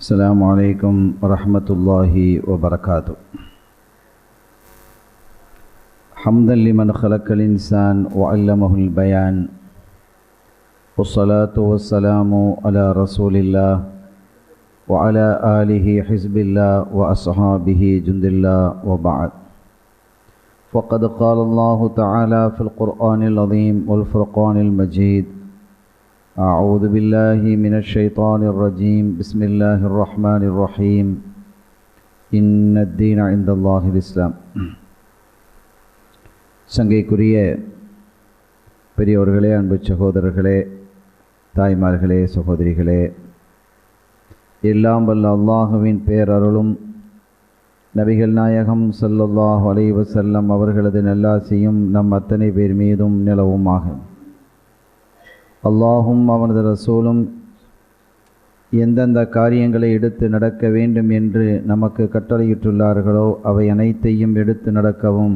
السلام عليكم ورحمة الله وبركاته. حمدا لمن خلق الإنسان وعلمه البيان، والصلاة والسلام على رسول الله وعلى آله حزب الله وأصحابه جند الله، وبعد. فقد قال الله تعالى في القرآن العظيم والفرقان المجيد: أعوذ بالله من الشيطان الرجيم، بسم الله الرحمن الرحيم، إن الدين عند الله الإسلام. சங்கைக்குரிய பெரியோர்களே, அன்பு சகோதரர்களே, தாய்மார்களே, சகோதரிகளே, எல்லாம் வல்ல அல்லாஹுவின் பேரருளும் நபிகள் நாயகம் ஸல்லல்லாஹு அலைஹி வஸல்லம் அவர்களது நல்லாசியும் நம் அத்தனை பேர் மீதும் நிலவுமாக. அல்லாஹும் அவனது ரசூலும் எந்தெந்த காரியங்களை எடுத்து நடக்க வேண்டும் என்று நமக்கு கட்டளையிட்டுள்ளார்களோ அவை அனைத்தையும் எடுத்து நடக்கவும்,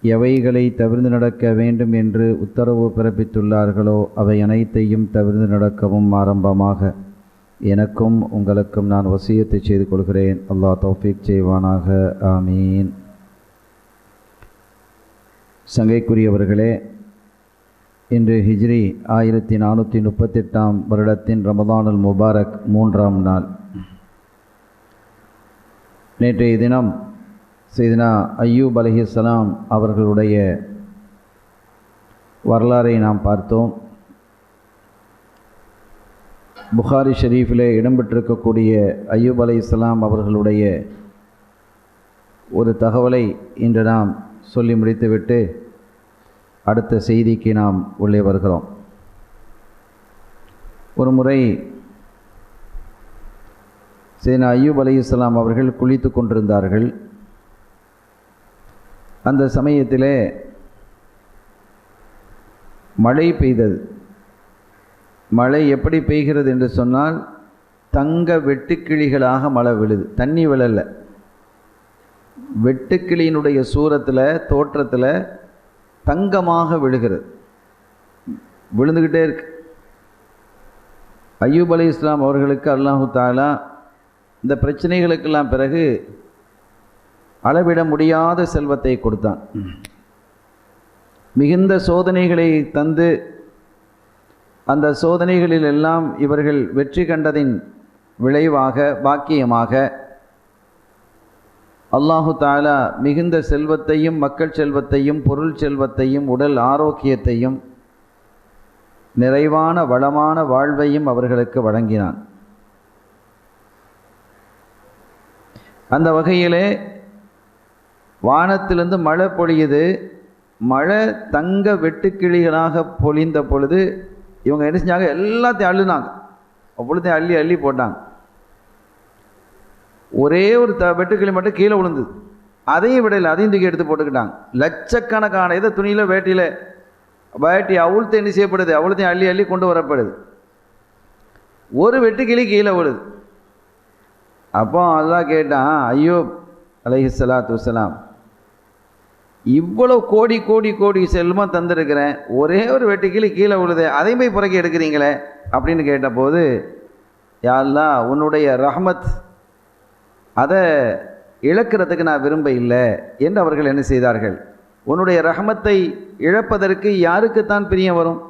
எவைகளை தவிர்த்து நடக்க வேண்டும் என்று உத்தரவு பிறப்பித்துள்ளார்களோ அவை அனைத்தையும் தவிர்த்து நடக்கவும் ஆரம்பமாக எனக்கும் உங்களுக்கும் நான் வசியத்தை செய்து கொள்கிறேன். அல்லாஹ் தௌஃபீக் செய்வானாக. ஆமீன். சங்கைக்குரியவர்களே, இன்று ஹிஜ்ரி 1438 வருடத்தின் ரமதானுல் முபாரக் 3ஆம் நாள். நேற்றைய தினம் சையதுனா அய்யூப் அலைஹிஸ்ஸலாம் அவர்களுடைய வரலாறை நாம் பார்த்தோம். புகாரி ஷரீஃபிலே இடம்பெற்றிருக்கக்கூடிய அய்யூப் அலைஹிஸ்ஸலாம் அவர்களுடைய ஒரு தகவலை இன்று நாம் சொல்லி முடித்துவிட்டு அடுத்த செய்திக்கு நாம் உள்ளே வருகிறோம். ஒரு முறை சையதுனா அய்யூப் அலைஹிஸ்ஸலாம் அவர்கள் குளித்து கொண்டிருந்தார்கள். அந்த சமயத்திலே மழை பெய்தது. மழை எப்படி பெய்கிறது என்று சொன்னால், தங்க வெட்டுக்கிளிகளாக மழை விழுது. தண்ணி விழலை, வெட்டுக்கிளியினுடைய சூரத்தில், தோற்றத்தில் தங்கமாக விழுகிறது, விழுந்துக்கிட்டே இருக்கு. அய்யூப் அலைஹிஸ்ஸலாம் அவர்களுக்கு அல்லாஹு தஆலா இந்த பிரச்சனைகளுக்கெல்லாம் பிறகு அளவிட முடியாத செல்வத்தை கொடுத்தான். மிகுந்த சோதனைகளை தந்து அந்த சோதனைகளில் எல்லாம் இவர்கள் வெற்றி கண்டதின் விளைவாக, பாக்கியமாக அல்லாஹு தஆலா மிகுந்த செல்வத்தையும், மக்கள் செல்வத்தையும், பொருள் செல்வத்தையும், உடல் ஆரோக்கியத்தையும், நிறைவான வளமான வாழ்வையும் அவர்களுக்கு வழங்கினான். அந்த வகையிலே வானத்திலிருந்து மழை பொழியுது. மழை தங்க வெட்டுக்கிளிகளாக பொழிந்த பொழுது இவங்க என்ன செஞ்சாங்க? எல்லாத்தையும் அள்ளுனாங்க. அவ்வளோத்தையும் அள்ளி அள்ளி போட்டாங்க. ஒரே ஒரு வெட்டுக்கிளி மட்டும் கீழே விழுந்தது. அதையும் விடலை, அதையும் தூக்கி எடுத்து போட்டுக்கிட்டாங்க. லட்சக்கணக்கான இதை துணியில் வேட்டி அவுழ்த்து என்ன செய்யப்படுது? அவ்வளோத்தையும் அள்ளி அள்ளி கொண்டு வரப்படுது. ஒரு வெட்டுக்கிளி கீழே விழுது. அப்போ அல்லாஹ் கேட்டான், அய்யூப் அலைஹிஸ்ஸலாத்து வஸ்ஸலாம், இவ்வளோ கோடி கோடி கோடி செல்வம் தந்திருக்கிறேன், ஒரே ஒரு வெட்டுக்கிளி கீழே விழுது, அதையும் போய் புறக்கி எடுக்கிறீங்களே அப்படின்னு கேட்டபோது, யா அல்லாஹ், உன்னுடைய ரஹ்மத் அதை இழக்கிறதுக்கு நான் விரும்ப இல்லை என்று அவர்கள் என்ன செய்தார்கள்? உன்னுடைய ரஹ்மத்தை இழப்பதற்கு யாருக்குத்தான் பிரியம் வரும்?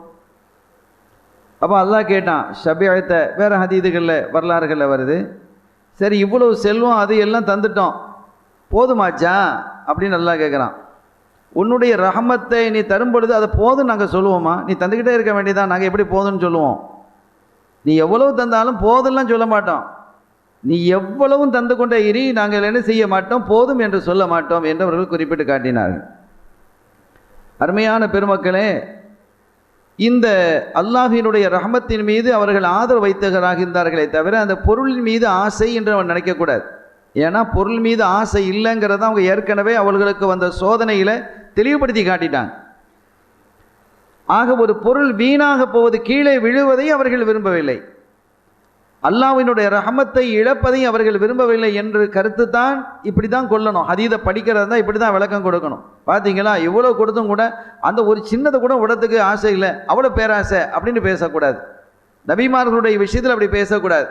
அப்போ அல்லாஹ் கேட்டான், ஷபியத்த வேறு ஹதீதுகளில், வரலாறுகளில் வருது, சரி இவ்வளவு செல்வம் அது எல்லாம் தந்துட்டோம், போதுமாச்சா அப்படின்னு அல்லாஹ் கேட்குறான். உன்னுடைய ரஹமத்தை நீ தரும் பொழுது அதை போதும் நாங்கள் சொல்லுவோமா? நீ தந்துக்கிட்டே இருக்க வேண்டியதான், நாங்கள் எப்படி போதும்னு சொல்லுவோம்? நீ எவ்வளவு தந்தாலும் போதெல்லாம் சொல்ல மாட்டோம். நீ எவ்வளவும் தந்து கொண்டே இரு, நாங்கள் என்ன செய்ய மாட்டோம், போதும் என்று சொல்ல மாட்டோம் என்று அவர்கள் குறிப்பிட்டு காட்டினார்கள். அருமையான பெருமக்களே, இந்த அல்லாஹினுடைய ரஹமத்தின் மீது அவர்கள் ஆதரவு வைத்தவராக இருந்தார்களே தவிர அந்த பொருளின் மீது ஆசை என்று அவன் நினைக்கக்கூடாது. ஏன்னா பொருள் மீது ஆசை இல்லைங்கிறத அவங்க ஏற்கனவே அவர்களுக்கு வந்த சோதனையில் தெளிவுபடுத்தி காட்டிட்டாங்க. ஆக ஒரு பொருள் வீணாக போவது, கீழே விழுவதை அவர்கள் விரும்பவில்லை, அல்லாஹ்வினுடைய ரஹமத்தை இழப்பதை அவர்கள் விரும்பவில்லை என்று கருத்து தான் இப்படி தான் கொள்ளணும். ஹதீதை படிக்கிறது தான் இப்படி தான் விளக்கம் கொடுக்கணும். பார்த்தீங்களா, இவ்வளோ கொடுத்தும் கூட அந்த ஒரு சின்னதை கூட விடத்துக்கு ஆசை இல்லை, அவ்வளோ பேராசை அப்படின்னு பேசக்கூடாது. நபிமார்களுடைய விஷயத்தில் அப்படி பேசக்கூடாது.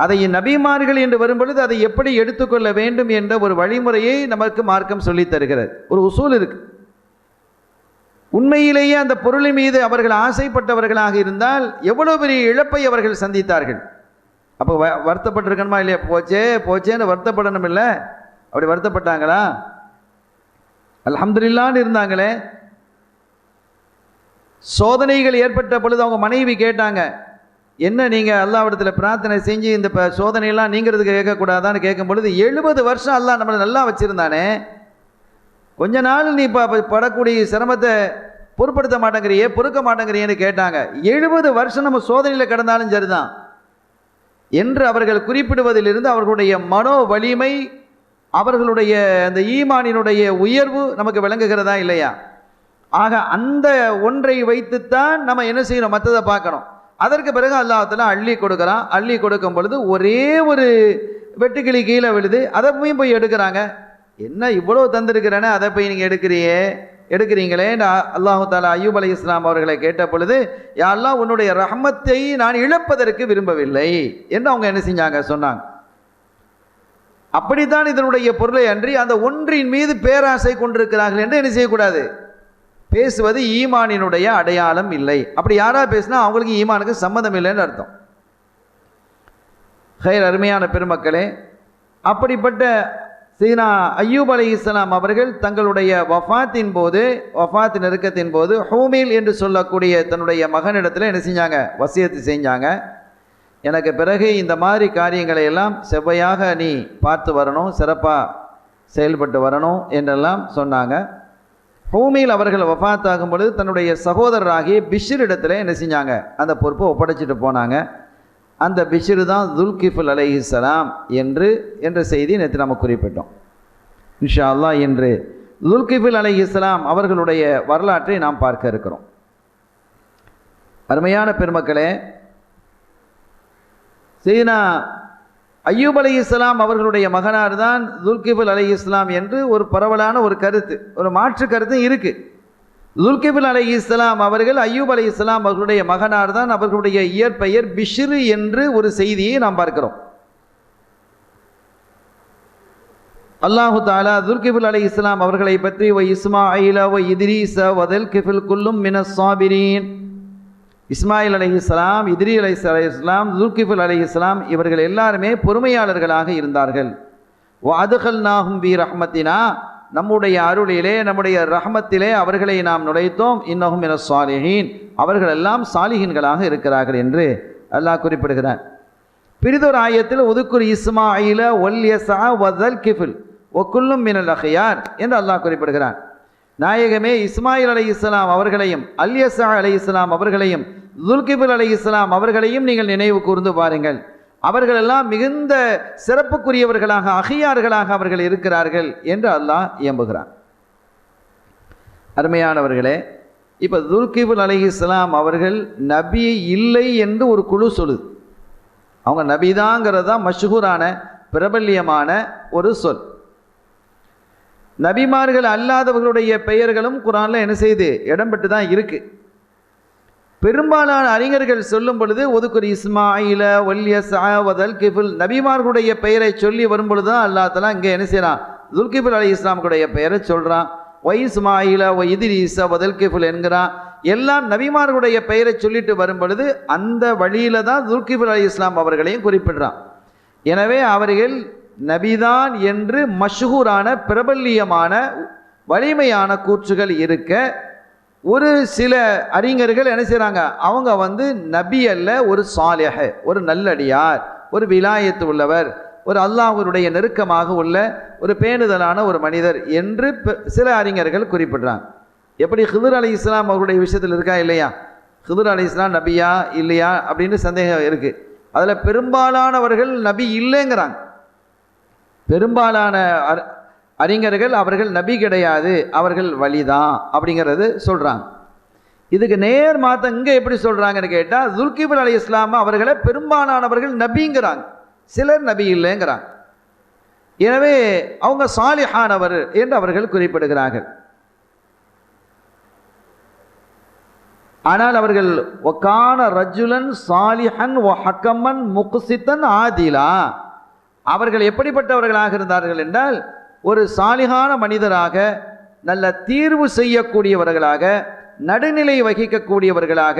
அதை நபிமார்கள் என்று வரும்பொழுது அதை எப்படி எடுத்துக்கொள்ள வேண்டும் என்ற ஒரு வழிமுறையை நமக்கு மார்க்கம் சொல்லித் தருகிறது. ஒரு உசூல் இருக்கு. உண்மையிலேயே அந்த பொருளின் மீது அவர்கள் ஆசைப்பட்டவர்களாக இருந்தால் எவ்வளவு பெரிய இழப்பை அவர்கள் சந்தித்தார்கள். அப்போ வருத்தப்பட்டிருக்கணுமா இல்லையா? போச்சேன்னு வருத்தப்படணும் இல்லை? அப்படி வருத்தப்பட்டாங்களா? அல்ஹம்துலில்லாஹ்னு இருந்தாங்களே. சோதனைகள் ஏற்பட்ட பொழுது அவங்க மனைவி கேட்டாங்க, என்ன நீங்கள் அல்லாஹ்விடத்தில் பிரார்த்தனை செஞ்சு இந்த சோதனையெல்லாம் நீங்கிறதுக்கு கேட்கக்கூடாதான்னு கேட்கும் பொழுது, 70 வருஷம் அல்லாஹ் நம்மளை நல்லா வச்சுருந்தானே, கொஞ்ச நாள் நீ இப்போ படக்கூடிய சிரமத்தை பொருட்படுத்த மாட்டேங்கிறியே, பொறுக்க மாட்டேங்கிறியேன்னு கேட்டாங்க. 70 வருஷம் நம்ம சோதனையில் கிடந்தாலும் சரிதான் என்று அவர்கள் குறிப்பிடுவதிலிருந்து அவர்களுடைய மனோ வலிமை, அவர்களுடைய அந்த ஈமானினுடைய உயர்வு நமக்கு விளங்குகிறதா இல்லையா? ஆக அந்த ஒன்றை வைத்துத்தான் நம்ம என்ன செய்யணும், மற்றதை பார்க்கணும். அதற்கு பிறகு அல்லாஹ் தஆலா அள்ளி கொடுக்குறான். அள்ளி கொடுக்கும் பொழுது ஒரே ஒரு வெட்டுக்கிளி கீழே விழுது, அதை போய் எடுக்கிறாங்க. என்ன இவ்வளோ தந்திருக்கிறேன்னு அதை போய் நீங்கள் எடுக்கிறீங்களே? அல்லாஹு தஆலா அய்யூப் அலைஹிஸ்ஸலாம் அவர்களை கேட்ட பொழுது, யா அல்லாஹ், உன்னுடைய ரஹ்மத்தை நான் இழப்பதற்கு விரும்பவில்லை என்று அவங்க என்ன செஞ்சாங்க, சொன்னாங்க. அப்படித்தான் இதனுடைய பொருளை அன்றி அந்த ஒன்றின் மீது பேராசை கொண்டிருக்கிறார்கள் என்று என்ன செய்யக்கூடாது, பேசுவது ஈமானினுடைய அடையாளம் இல்லை. அப்படி யாராவது பேசினா அவங்களுக்கு ஈமானுக்கு சம்மதம் இல்லைன்னு அர்த்தம். ஹைர், அருமையான பெருமக்களே, அப்படிப்பட்ட சீனா அய்யூப் அலைஹிஸ்ஸலாம் அவர்கள் தங்களுடைய வஃபாத்தின் நெருக்கத்தின் போது ஹூமில் என்று சொல்லக்கூடிய தன்னுடைய மகனிடத்தில் என்ன செஞ்சாங்க, வசியத்து செஞ்சாங்க. எனக்கு பிறகு இந்த மாதிரி காரியங்களை எல்லாம் செவ்வையாக நீ பார்த்து வரணும், சிறப்பாக செயல்பட்டு வரணும் என்றெல்லாம் சொன்னாங்க. ஹூமில் அவர்கள் வஃபாத்தாகும் பொழுது தன்னுடைய சகோதரராகிய பிஷ்ர் இடத்துல என்ன செஞ்சாங்க, அந்த பொறுப்பை ஒப்படைச்சிட்டு போனாங்க. அந்த பிஷ்ர் தான் துல்கிஃபுல் அலைஹிஸ்ஸலாம் என்ற செய்தி நேற்று நம்ம குறிப்பிட்டோம். இன்ஷா அல்லாஹ் என்று துல்கிஃபுல் அலைஹிஸ்ஸலாம் அவர்களுடைய வரலாற்றை நாம் பார்க்க இருக்கிறோம். அருமையான பெருமக்களே, சையதுனா அய்யூப் அலைஹிஸ்ஸலாம் அவர்களுடைய மகனார் தான் துல்கிஃபுல் அலைஹிஸ்ஸலாம் என்று ஒரு பரவலான ஒரு கருத்து, ஒரு மாற்று கருத்து இருக்கு. துல்கிஃபுல் அலைஹிஸ்ஸலாம் அவர்கள் அய்யூப் அலைஹிஸ்ஸலாம் அவர்களுடைய மகனார் தான். அவர்களுடைய இயற்பெயர் பிஷ்ர் என்று ஒரு செய்தியை நாம் பார்க்கிறோம். அல்லாஹு தஆலா துல்கிஃபுல் அலைஹிஸ்ஸலாம் அவர்களை பற்றி வ இஸ்மாஈல வ இத்ரீஸ வ துல்கிஃபுல் குல்லும் மினஸ் ஸாபிரீன், இஸ்மாயில் அலைஹிஸ்ஸலாம், இத்ரீஸ் அலைஹிஸ்ஸலாம், துல்கிஃபுல் அலைஹிஸ்ஸலாம் இவர்கள் எல்லாருமே பொறுமையாளர்களாக இருந்தார்கள். வ அத்கல்நாஹும் பி ரஹ்மத்தினா, நம்முடைய அருளிலே நம்முடைய ரஹ்மத்திலே அவர்களை நாம் நுழைத்தோம். இன்னஹும் மினஸ் ஸாலிஹீன், அவர்கள் எல்லாம் சாலிஹீன்களாக இருக்கிறார்கள் என்று அல்லாஹ் குறிப்பிடுகிறார். பிரிதொரு ஆயத்தில் உதுக்குர் இஸ்மாயில வல் யஸா வ துல்கிஃபுல் வ குல்லும் மினல் அஹ்யார் என்று அல்லாஹ் குறிப்பிடுகிறார். நாயகமே, இஸ்மாயில் அலைஹிஸ்ஸலாம் அவர்களையும் அல் யஸா அலைஹிஸ்ஸலாம் அவர்களையும் துல்கிஃபுல் அலைஹிஸ்ஸலாம் அவர்களையும் நீங்கள் நினைவு கூர்ந்து பாருங்கள். அவர்களெல்லாம் மிகுந்த சிறப்புக்குரியவர்களாக, அஹியார்களாக அவர்கள் இருக்கிறார்கள் என்று அல்லாஹ் இயம்புகிறார். அருமையானவர்களே, இப்போ துல்கிஃபுல் அலைஹிஸ்ஸலாம் அவர்கள் நபி இல்லை என்று ஒரு குழு சொல்லுது. அவங்க நபிதாங்கிறது தான் மஷ்ஹூரான பிரபல்யமான ஒரு சொல். நபிமார்கள் அல்லாதவர்களுடைய பெயர்களும் குர்ஆனில் என்ன செய்து இடம்பெற்று தான் இருக்கு. பெரும்பாலான அறிஞர்கள் சொல்லும் பொழுது ஒதுக்குர் இஸ்மாயில வல் யஸா வ துல்கிஃபுல், நபிமார்களுடைய பெயரை சொல்லி வரும் பொழுது தான் அல்லாஹ் தஆலா இங்கே என்ன செய்யறான், துல்கிஃபுல் அலைஹிஸ்ஸலாமுடைய பெயரை சொல்றான். வ இஸ்மாயில வ இத்ரீஸ வ துல்கிஃபுல் என்கிறான். எல்லாம் நபிமார்களுடைய பெயரை சொல்லிட்டு வரும் பொழுது அந்த வழியில தான் துல்கிஃபுல் அலைஹிஸ்ஸலாம் அவர்களையும் குறிப்பிடுறான். எனவே அவர்கள் நபிதான் என்று மஷ்ஹூரான பிரபல்யமான வலிமையான கூற்றுகள் இருக்க, ஒரு சில அறிஞர்கள் என்ன செய்கிறாங்க, அவங்க நபி அல்ல, ஒரு சாலிஹ், ஒரு நல்லடியார், ஒரு விலாயத்து உள்ளவர், ஒரு அல்லாஹ்வுடைய நெருக்கமாக உள்ள ஒரு பேணுதலான ஒரு மனிதர் என்று சில அறிஞர்கள் குறிப்பிடுறாங்க. எப்படி ஹிதுர் அலைஹிஸ்ஸலாம் அவருடைய விஷயத்தில் இருக்கா இல்லையா, ஹிதுர் அலைஹிஸ்ஸலாம் நபியா இல்லையா அப்படின்னு சந்தேகம் இருக்குது. அதில் பெரும்பாலானவர்கள் நபி இல்லைங்கிறாங்க. பெரும்பாலான அறிஞர்கள் அவர்கள் நபி கிடையாது, அவர்கள் வலிதான் அப்படிங்கிறது சொல்கிறாங்க. இதுக்கு நேர் மாற்றம் இங்கே எப்படி சொல்கிறாங்கன்னு கேட்டால், துல்கிஃபுல் அலைஹிஸ்ஸலாம் அவர்களை பெரும்பாலானவர்கள் நபிங்கிறாங்க, சிலர் நபி இல்லைங்கிறாங்க. எனவே அவங்க சாலிஹானவர் என்று அவர்கள் குறிப்பிடுகிறார்கள். ஆனால் அவர்கள் ஒக்கான ரஜுலன் சாலிஹன் வ ஹக்கமன் முக்சித்தன் ஆதிலா, அவர்கள் எப்படிப்பட்டவர்களாக இருந்தார்கள் என்றால் ஒரு சாலிகான மனிதராக, நல்ல தீர்வு செய்யக்கூடியவர்களாக, நடுநிலை வகிக்கக்கூடியவர்களாக,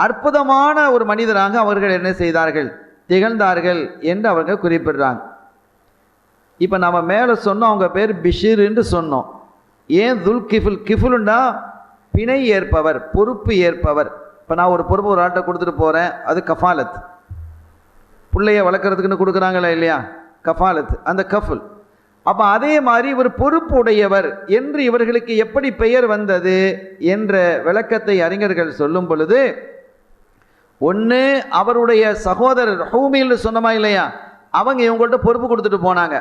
அற்புதமான ஒரு மனிதராக அவர்கள் என்ன செய்தார்கள், திகழ்ந்தார்கள் என்று அவர்கள் குறிப்பிடுறாங்க. இப்போ நம்ம மேலே சொன்னோம் அவங்க பேர் பிஷிர் என்று சொன்னோம். ஏன் துல் கிஃபுல்? கிஃபுலுண்டா பிணை ஏற்பவர், பொறுப்பு ஏற்பவர். இப்போ நான் ஒரு பொறுப்பு ஒரு ஆட்டை கொடுத்துட்டு போகிறேன், அது கஃபாலத். பிள்ளைய வளர்க்குறதுக்குன்னு கொடுக்குறாங்களா இல்லையா, கஃபாலத், அந்த கஃபுல். அப்போ அதே மாதிரி ஒரு பொறுப்பு உடையவர் என்று இவர்களுக்கு எப்படி பெயர் வந்தது என்ற விளக்கத்தை அறிஞர்கள் சொல்லும் பொழுது, ஒன்று அவருடைய சகோதரர் ஹூமில்னு சொன்னமா இல்லையா, அவங்க இவங்கள்ட்ட பொறுப்பு கொடுத்துட்டு போனாங்க.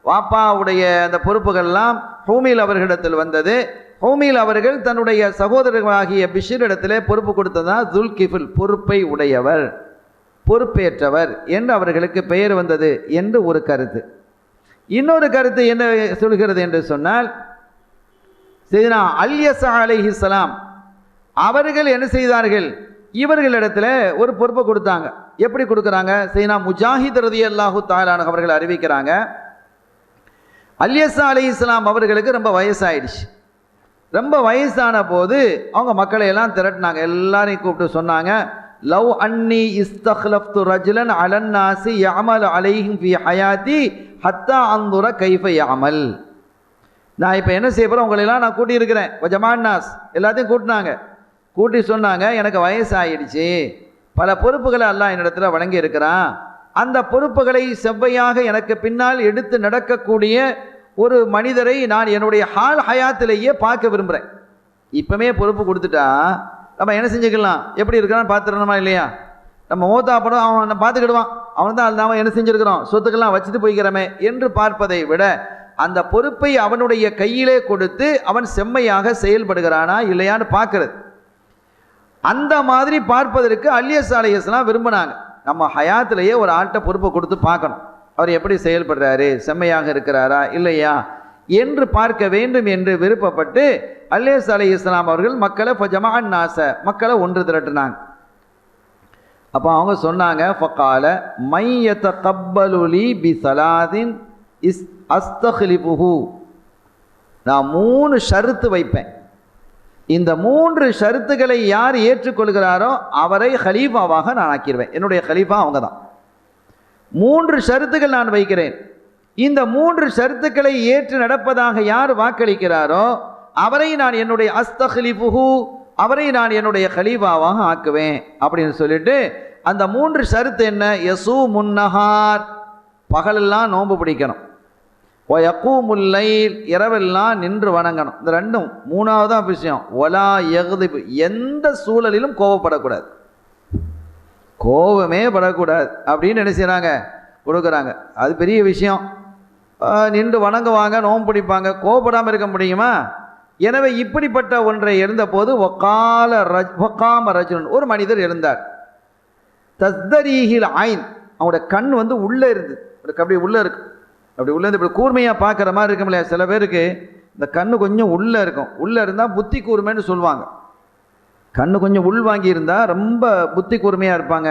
வாப்பாவுடைய அந்த பொறுப்புகள்லாம் ஹூமில் அவர்களிடத்தில் வந்தது. ஹூமில் அவர்கள் தன்னுடைய சகோதரர்களாகிய பிஷிரிடத்தில் பொறுப்பு கொடுத்ததா துல் கிஃபுல், பொறுப்பை உடையவர், பொறுப்பேற்றவர் என்று அவர்களுக்கு பெயர் வந்தது என்று ஒரு கருத்து. இன்னொரு கருத்து என்ன சொல்கிறது என்று சொன்னால், சையதுனா அல்யஸா அலைஹிஸ்ஸலாம் அவர்கள் என்ன செய்தார்கள், இவர்களிடத்தில் ஒரு பொறுப்பை கொடுத்தாங்க. எப்படி கொடுக்குறாங்க? சையதுனா முஜாஹித் ரலியல்லாஹு தஆலா அன்ஹு அவர்கள் அறிவிக்கிறாங்க, அல்யஸா அலைஹிஸ்ஸலாம் அவர்களுக்கு ரொம்ப வயசாயிடுச்சு. ரொம்ப வயசான போது அவங்க மக்களை எல்லாம் திரட்டினாங்க. எல்லாரையும் கூப்பிட்டு சொன்னாங்க, லவ் அன்னி இஸ்தக்லஃப்து ரஜுலன் அலன் நாசி யஅமல் அலைஹிம் ஃபி ஹயாத்தி ஹத்தா அந்துர கைஃப யஅமல். நான் இப்போ என்ன செய்ய போகிறேன், உங்களெல்லாம் நான் கூட்டியிருக்கிறேன். ஜமான் நாஸ் எல்லாத்தையும் கூட்டினாங்க. கூட்டி சொன்னாங்க, எனக்கு வயசாயிடுச்சு, பல பொறுப்புகளை அல்லாஹ் என்னிடத்தில் வழங்கி இருக்கிறான். அந்த பொறுப்புகளை செவ்வையாக எனக்கு பின்னால் எடுத்து நடக்கக்கூடிய ஒரு மனிதரை நான் என்னுடைய ஹால் ஹயாத்திலேயே பார்க்க விரும்புகிறேன். இப்போமே பொறுப்பு கொடுத்துட்டா நம்ம என்ன செஞ்சுக்கலாம், எப்படி இருக்கிறான்னு பார்த்துடணுமா இல்லையா? நம்ம மூத்தா படம் அவன் பார்த்துக்கிடுவான், அவன் தான் நாம என்ன செஞ்சுருக்கிறோம், சொத்துக்கெல்லாம் வச்சுட்டு போய்க்கிறோமே என்று பார்ப்பதை விட அந்த பொறுப்பை அவனுடைய கையிலே கொடுத்து அவன் செம்மையாக செயல்படுகிறானா இல்லையான்னு பார்க்கறது. அந்த மாதிரி பார்ப்பதற்கு அல்யஸா அலைஹிஸ்ஸலாம் விரும்பினாங்க. நம்ம ஹயாத்திலேயே ஒரு ஆட்டை பொறுப்பை கொடுத்து பார்க்கணும், அவர் எப்படி செயல்படுறாரு, செம்மையாக இருக்கிறாரா இல்லையா என்று பார்க்க வேண்டும் என்று விருப்பப்பட்டு அல்யஸா அலைஹிஸ்ஸலாம் அவர்கள் மக்களை ஃபஜமஅன் நாஸ, மக்களை ஒன்று திரட்டினாங்க. அப்போ அவங்க சொன்னாங்க, ஃபகால மை யதகப்பலு லி பிஸலாதின் அஸ்தக்லிஃபுஹு, நான் 3 ஷர்த்து வைப்பேன். இந்த 3 ஷர்த்துக்களை யார் ஏற்றுக்கொள்கிறாரோ அவரை ஹலீஃபாவாக நான் ஆக்கிடுவேன். என்னுடைய ஹலீஃபா அவங்க தான். 3 ஷர்த்துக்கள் நான் வைக்கிறேன். இந்த 3 ஷர்த்துக்களை ஏற்று நடப்பதாக யார் வாக்களிக்கிறாரோ அவரை நான் என்னுடைய அஸ்தக்லிஃபுஹு, அவரை நான் என்னுடைய ஹலீஃபாவாக ஆக்குவேன் அப்படின்னு சொல்லிட்டு, அந்த 3 ஷர்த்து என்ன? யஸூமுன் நஹார், பகலெல்லாம் நோன்பு பிடிக்கணும். வயக்கூமுல் லைல், இரவெல்லாம் நின்று வணங்கணும். இந்த ரெண்டும். மூணாவதான் விஷயம், வலா யக்திப், எந்த சூழலிலும் கோபப்படக்கூடாது, கோபமே படக்கூடாது அப்படின்னு என்ன செய்கிறாங்க, கொடுக்குறாங்க. அது பெரிய விஷயம். நின்று வணங்குவாங்க, நோன்பு பிடிப்பாங்க, கோபப்படாமல் இருக்க முடியுமா? எனவே இப்படிப்பட்ட ஒன்றை எழுந்தபோது வக்காம ரஜுலன், ஒரு மனிதர் எழுந்தார். தஸ்தரீஹில் ஐன், அவனோட கண் வந்து உள்ளே இருந்து, அப்படி உள்ளே இருக்கு, அப்படி உள்ளே இருந்து இப்படி கூர்மையாக பார்க்குற மாதிரி இருக்கும் இல்லையா? சில பேருக்கு இந்த கண்ணு கொஞ்சம் உள்ளே இருக்கும், உள்ளே இருந்தால் புத்தி கூர்மைன்னு சொல்லுவாங்க. கண்ணு கொஞ்சம் உள் வாங்கி இருந்தால் ரொம்ப புத்தி கூர்மையாக இருப்பாங்க,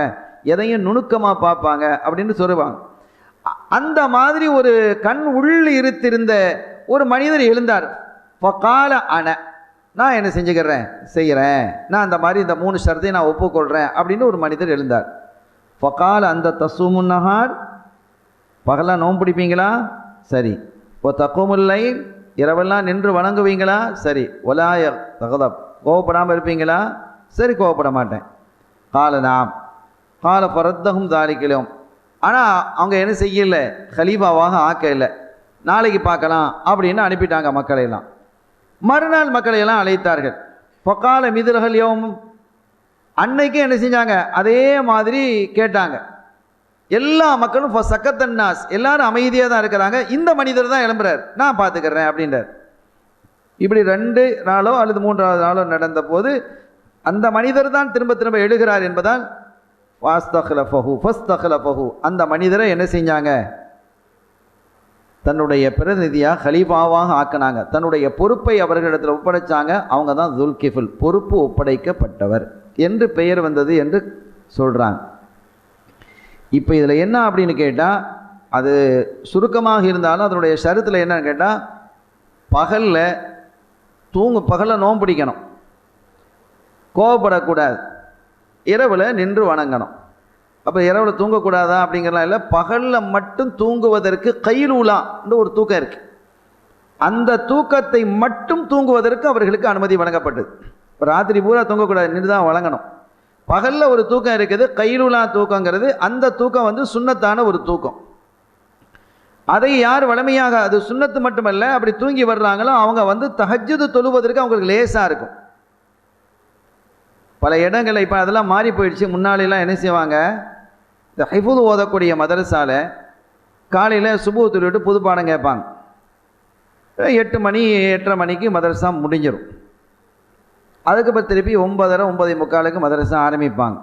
எதையும் நுணுக்கமாக பார்ப்பாங்க அப்படின்னு சொல்லுவாங்க. அந்த மாதிரி ஒரு கண் உள் இருத்திருந்த ஒரு மனிதர் எழுந்தார். ஃபகால அன, நான் என்ன செஞ்சுக்கிறேன், செய்கிறேன், நான் அந்த மாதிரி இந்த 3 ஷர்த்தையும் நான் ஒப்புக்கொள்கிறேன் அப்படின்னு ஒரு மனிதர் எழுந்தார். ஃபகால அந்த தஸூமுன் நஹார், பகலாம் நோன்பு பிடிப்பீங்களா? சரி. ஓ தக்கூமுல் லைல், இரவெல்லாம் நின்று வணங்குவீங்களா? சரி. ஒலாய தகதப், கோவப்படாமல் இருப்பீங்களா? சரி, கோவப்பட மாட்டேன். கால நாம் கால பரத்தகும் தாரிக்கலும், ஆனால் அவங்க என்ன செய்யலை, ஹலீஃபாவாக ஆக்க இல்லை, நாளைக்கு பார்க்கலாம் அப்படின்னு அனுப்பிட்டாங்க மக்களையெல்லாம். மறுநாள் மக்களையெல்லாம் அழைத்தார்கள். ஃபகால மிதுலகல் யௌம், அன்னைக்கு என்ன செஞ்சாங்க, அதே மாதிரி கேட்டாங்க. எல்லா மக்களும் சக்கத்தன்னாஸ், எல்லாரும் அமைதியாக தான் இருக்கிறாங்க. இந்த மனிதர் தான் எழும்புறார், நான் பார்த்துக்கிறேன் அப்படின்றார். இப்படி 2 நாளோ அல்லது 3வது நாளோ நடந்த போது அந்த மனிதர் தான் திரும்ப திரும்ப எழுகிறார் என்பதால் அந்த மனிதரை என்ன செஞ்சாங்க, தன்னுடைய பிரதிநிதியாக ஹலீஃபாவாக ஆக்கினாங்க. தன்னுடைய பொறுப்பை அவர்களிடத்தில் ஒப்படைச்சாங்க. அவங்க தான் துல் கிஃபுல், பொறுப்பு ஒப்படைக்கப்பட்டவர். என்று பெயர் வந்தது என்று சொல்கிறாங்க. இப்போ இதில் என்ன அப்படின்னு கேட்டால், அது சுருக்கமாக இருந்தாலும் அதனுடைய ஷரத்தில் என்னன்னு கேட்டால், பகலில் நோன்பு பிடிக்கணும், கோவப்படக்கூடாது, இரவில் நின்று வணங்கணும். அப்போ இரவில் தூங்கக்கூடாதா அப்படிங்கிறலாம் இல்லை, பகலில் மட்டும் தூங்குவதற்கு கைலூலான்னு ஒரு தூக்கம் இருக்குது. அந்த தூக்கத்தை மட்டும் தூங்குவதற்கு அவர்களுக்கு அனுமதி வழங்கப்பட்டது. இப்போ ராத்திரி பூரா தூங்கக்கூடாது, நின்று தான் வழங்கணும். பகலில் ஒரு தூக்கம் இருக்குது, கைலூலா தூக்கங்கிறது. அந்த தூக்கம் சுன்னத்தான ஒரு தூக்கம். அதை யார் வலிமையாக, அது சுன்னத்து மட்டுமல்ல, அப்படி தூங்கி வர்றாங்களோ அவங்க தஹஜ்ஜுது தொழுவதற்கு அவங்களுக்கு லேசாக இருக்கும். பல இடங்களில் இப்போ அதெல்லாம் மாறி போயிடுச்சு. முன்னாலெல்லாம் என்ன செய்வாங்க, இந்த ஹிஃபுது ஓதக்கூடிய மதரசால காலையில் சுபுஹ் தொழுவிட்டு புது பாடம் கேட்பாங்க. 8 மணி 8:30 மணிக்கு மதரசா முடிஞ்சிடும். அதுக்கப்புறம் திருப்பி 9:30 9:45 மதரசா ஆரம்பிப்பாங்க.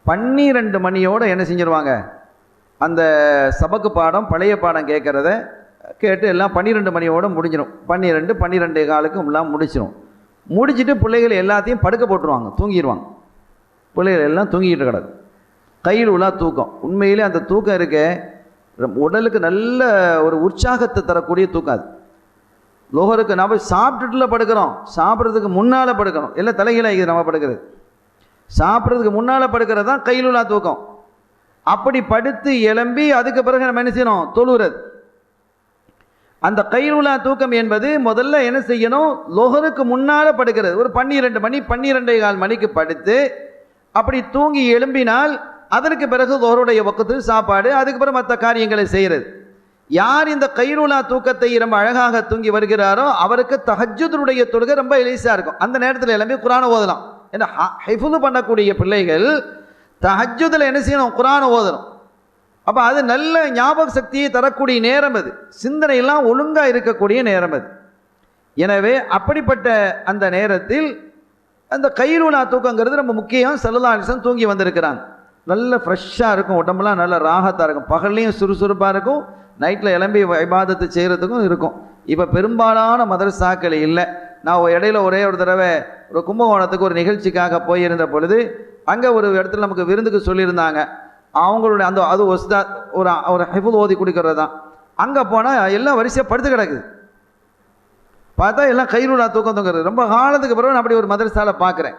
12 மணியோடு என்ன செஞ்சிருவாங்க, அந்த சபக்கு பாடம் பழைய பாடம் கேட்குறத கேட்டு எல்லாம் 12 மணியோடு முடிஞ்சிடும். 12 12:15 எல்லாம் முடிச்சிடும். முடிச்சுட்டு பிள்ளைகள் எல்லாத்தையும் படுக்க போட்டுருவாங்க, தூங்கிடுவாங்க. பிள்ளைகள் எல்லாம் தூங்கிட்டு கிடக்கு. கையில் உள்ள தூக்கம். உண்மையிலே அந்த தூக்கம் இருக்க உடலுக்கு நல்ல ஒரு உற்சாகத்தை தரக்கூடிய தூக்கம். அது லோகருக்கு நம்ம சாப்பிட்டுட்டுல படுக்கிறோம், சாப்பிட்றதுக்கு முன்னால் படுக்கணும், இல்லை தலைகீழாக நம்ம படுக்கிறது. சாப்பிட்றதுக்கு முன்னால் படுக்கிறது தான் கையிலுலா தூக்கம். அப்படி படுத்து எலும்பி அதுக்கு பிறகு நம்ம என்ன செய்யணும், தொழுகிறது. அந்த கைலுலா தூக்கம் என்பது முதல்ல என்ன செய்யணும், லொஹருக்கு முன்னால் படுக்கிறது. ஒரு 12 மணி 12:15 மணிக்கு படுத்து அப்படி தூங்கி எழும்பினால் அதற்கு பிறகு லொஹருடைய வக்து சாப்பாடு, அதுக்கு பிறகு மற்ற காரியங்களை செய்கிறது. யார் இந்த கைலுலா தூக்கத்தை ரொம்ப அழகாக தூங்கி வருகிறாரோ அவருக்கு தஹஜ்ஜுதுடைய தொழுகை ரொம்ப எளிசாக இருக்கும். அந்த நேரத்தில் எல்லாமே குர்ஆனை ஓதலாம். ஏன்னா ஹிஃபுது பண்ணக்கூடிய பிள்ளைகள் தஹஜ்ஜுதில் என்ன செய்யணும், குர்ஆனை ஓதணும். அப்போ அது நல்ல ஞாபக சக்தியை தரக்கூடிய நேரம், அது சிந்தனையெல்லாம் ஒழுங்காக இருக்கக்கூடிய நேரம் அது. எனவே அப்படிப்பட்ட அந்த நேரத்தில் அந்த கைலுலா தூக்கங்கிறது ரொம்ப முக்கியம். ஸல்லல்லாஹு அலைஹி வஸல்லம் தூங்கி வந்திருக்கிறாங்க. நல்ல ஃப்ரெஷ்ஷாக இருக்கும், உடம்புலாம் நல்ல ராகத்தாக இருக்கும். பகல்லையும் சுறுசுறுப்பாக இருக்கும், நைட்டில் எலும்பி இபாதத்து செய்கிறதுக்கும் இருக்கும். இப்போ பெரும்பாலான மதரசாக்கள் இல்லை. நான் இடையில ஒரே ஒரு தடவை ஒரு கும்பகோணத்துக்கு ஒரு நிகழ்ச்சிக்காக போயிருந்த பொழுது அங்கே ஒரு இடத்துல நமக்கு விருந்துக்கு சொல்லியிருந்தாங்க. அவங்களுடைய அந்த அது ஒஸ்தாத் ஒரு ஹிஃபுல் ஓதி குடிக்கிறது தான். அங்கே போனால் எல்லாம் வரிசையாக படுத்து கிடக்குது. பார்த்தா எல்லாம் கைலுலா தூக்கம் தூங்குறது. ரொம்ப காலத்துக்கு பிறகு நான் அப்படி ஒரு மதரசாவில் பார்க்குறேன்.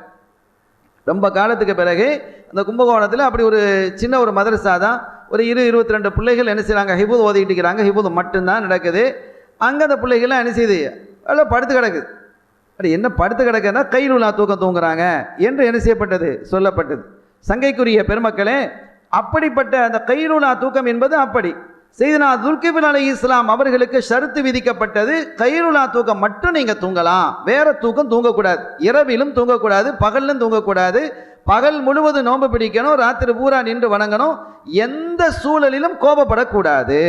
ரொம்ப காலத்துக்கு பிறகு அந்த கும்பகோணத்தில் அப்படி ஒரு சின்ன ஒரு மதரசா தான். ஒரு 22 பிள்ளைகள் என்ன செய்கிறாங்க, ஹிஃபுல் ஓதிக்கிட்டு இருக்கிறாங்க. ஹிஃபுல் மட்டும்தான் நடக்குது. அங்கே அந்த பிள்ளைகள்லாம் என்ன செய்யுது, எல்லாம் படுத்து கிடக்குது. அப்படி என்ன படுத்து கிடக்குன்னா கைலுலா தூக்கம் தூங்குறாங்க என்று என்ன செய்யப்பட்டது, சொல்லப்பட்டது. சங்கைக்குரிய பெருமக்களே, அப்படிப்பட்ட அந்த கைலுலா தூக்கம் என்பது அப்படி. செய்தனா துல்கிஃபில் அலைஹிஸ்ஸலாம் அவர்களுக்கு ஷர்த்து விதிக்கப்பட்டது, கைலுலா தூக்கம் மட்டும் நீங்கள் தூங்கலாம், வேற தூக்கம் தூங்கக்கூடாது. இரவிலும் தூங்கக்கூடாது, பகலிலும் தூங்கக்கூடாது. பகல் முழுவதும் நோன்பு பிடிக்கணும், ராத்திரி பூரா நின்று வணங்கணும், எந்த சூழலிலும் கோபப்படக்கூடாது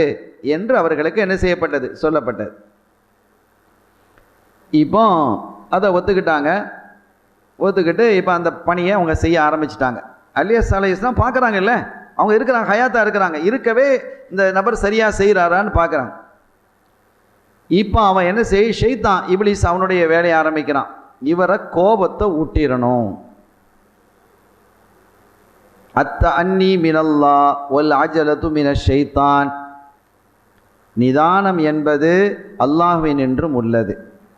என்று அவர்களுக்கு என்ன செய்யப்பட்டது, சொல்லப்பட்டது. இப்போ அதை ஒத்துக்கிட்டாங்க. ஒத்துக்கிட்டு இப்போ அந்த பணியை அவங்க செய்ய ஆரம்பிச்சிட்டாங்க. அலியஸ் அலைஹிஸ்ஸலாம் பார்க்குறாங்கல்ல, அவங்க இருக்கிறாங்க, ஹயாத்தாக இருக்கிறாங்க, இருக்கவே இந்த நபர் சரியாக செய்கிறாரான்னு பார்க்குறாங்க. இப்போ அவன் என்ன ஷைத்தான் இப்லீஸ் அவனுடைய வேலையை ஆரம்பிக்கிறான். இவரை கோபத்தை ஊட்டிடணும். அன்னி மினல்லா ஒல் அஜலத்து மின ஷைத்தான். நிதானம் என்பது அல்லாஹ்வின் என்றும் உள்ளது,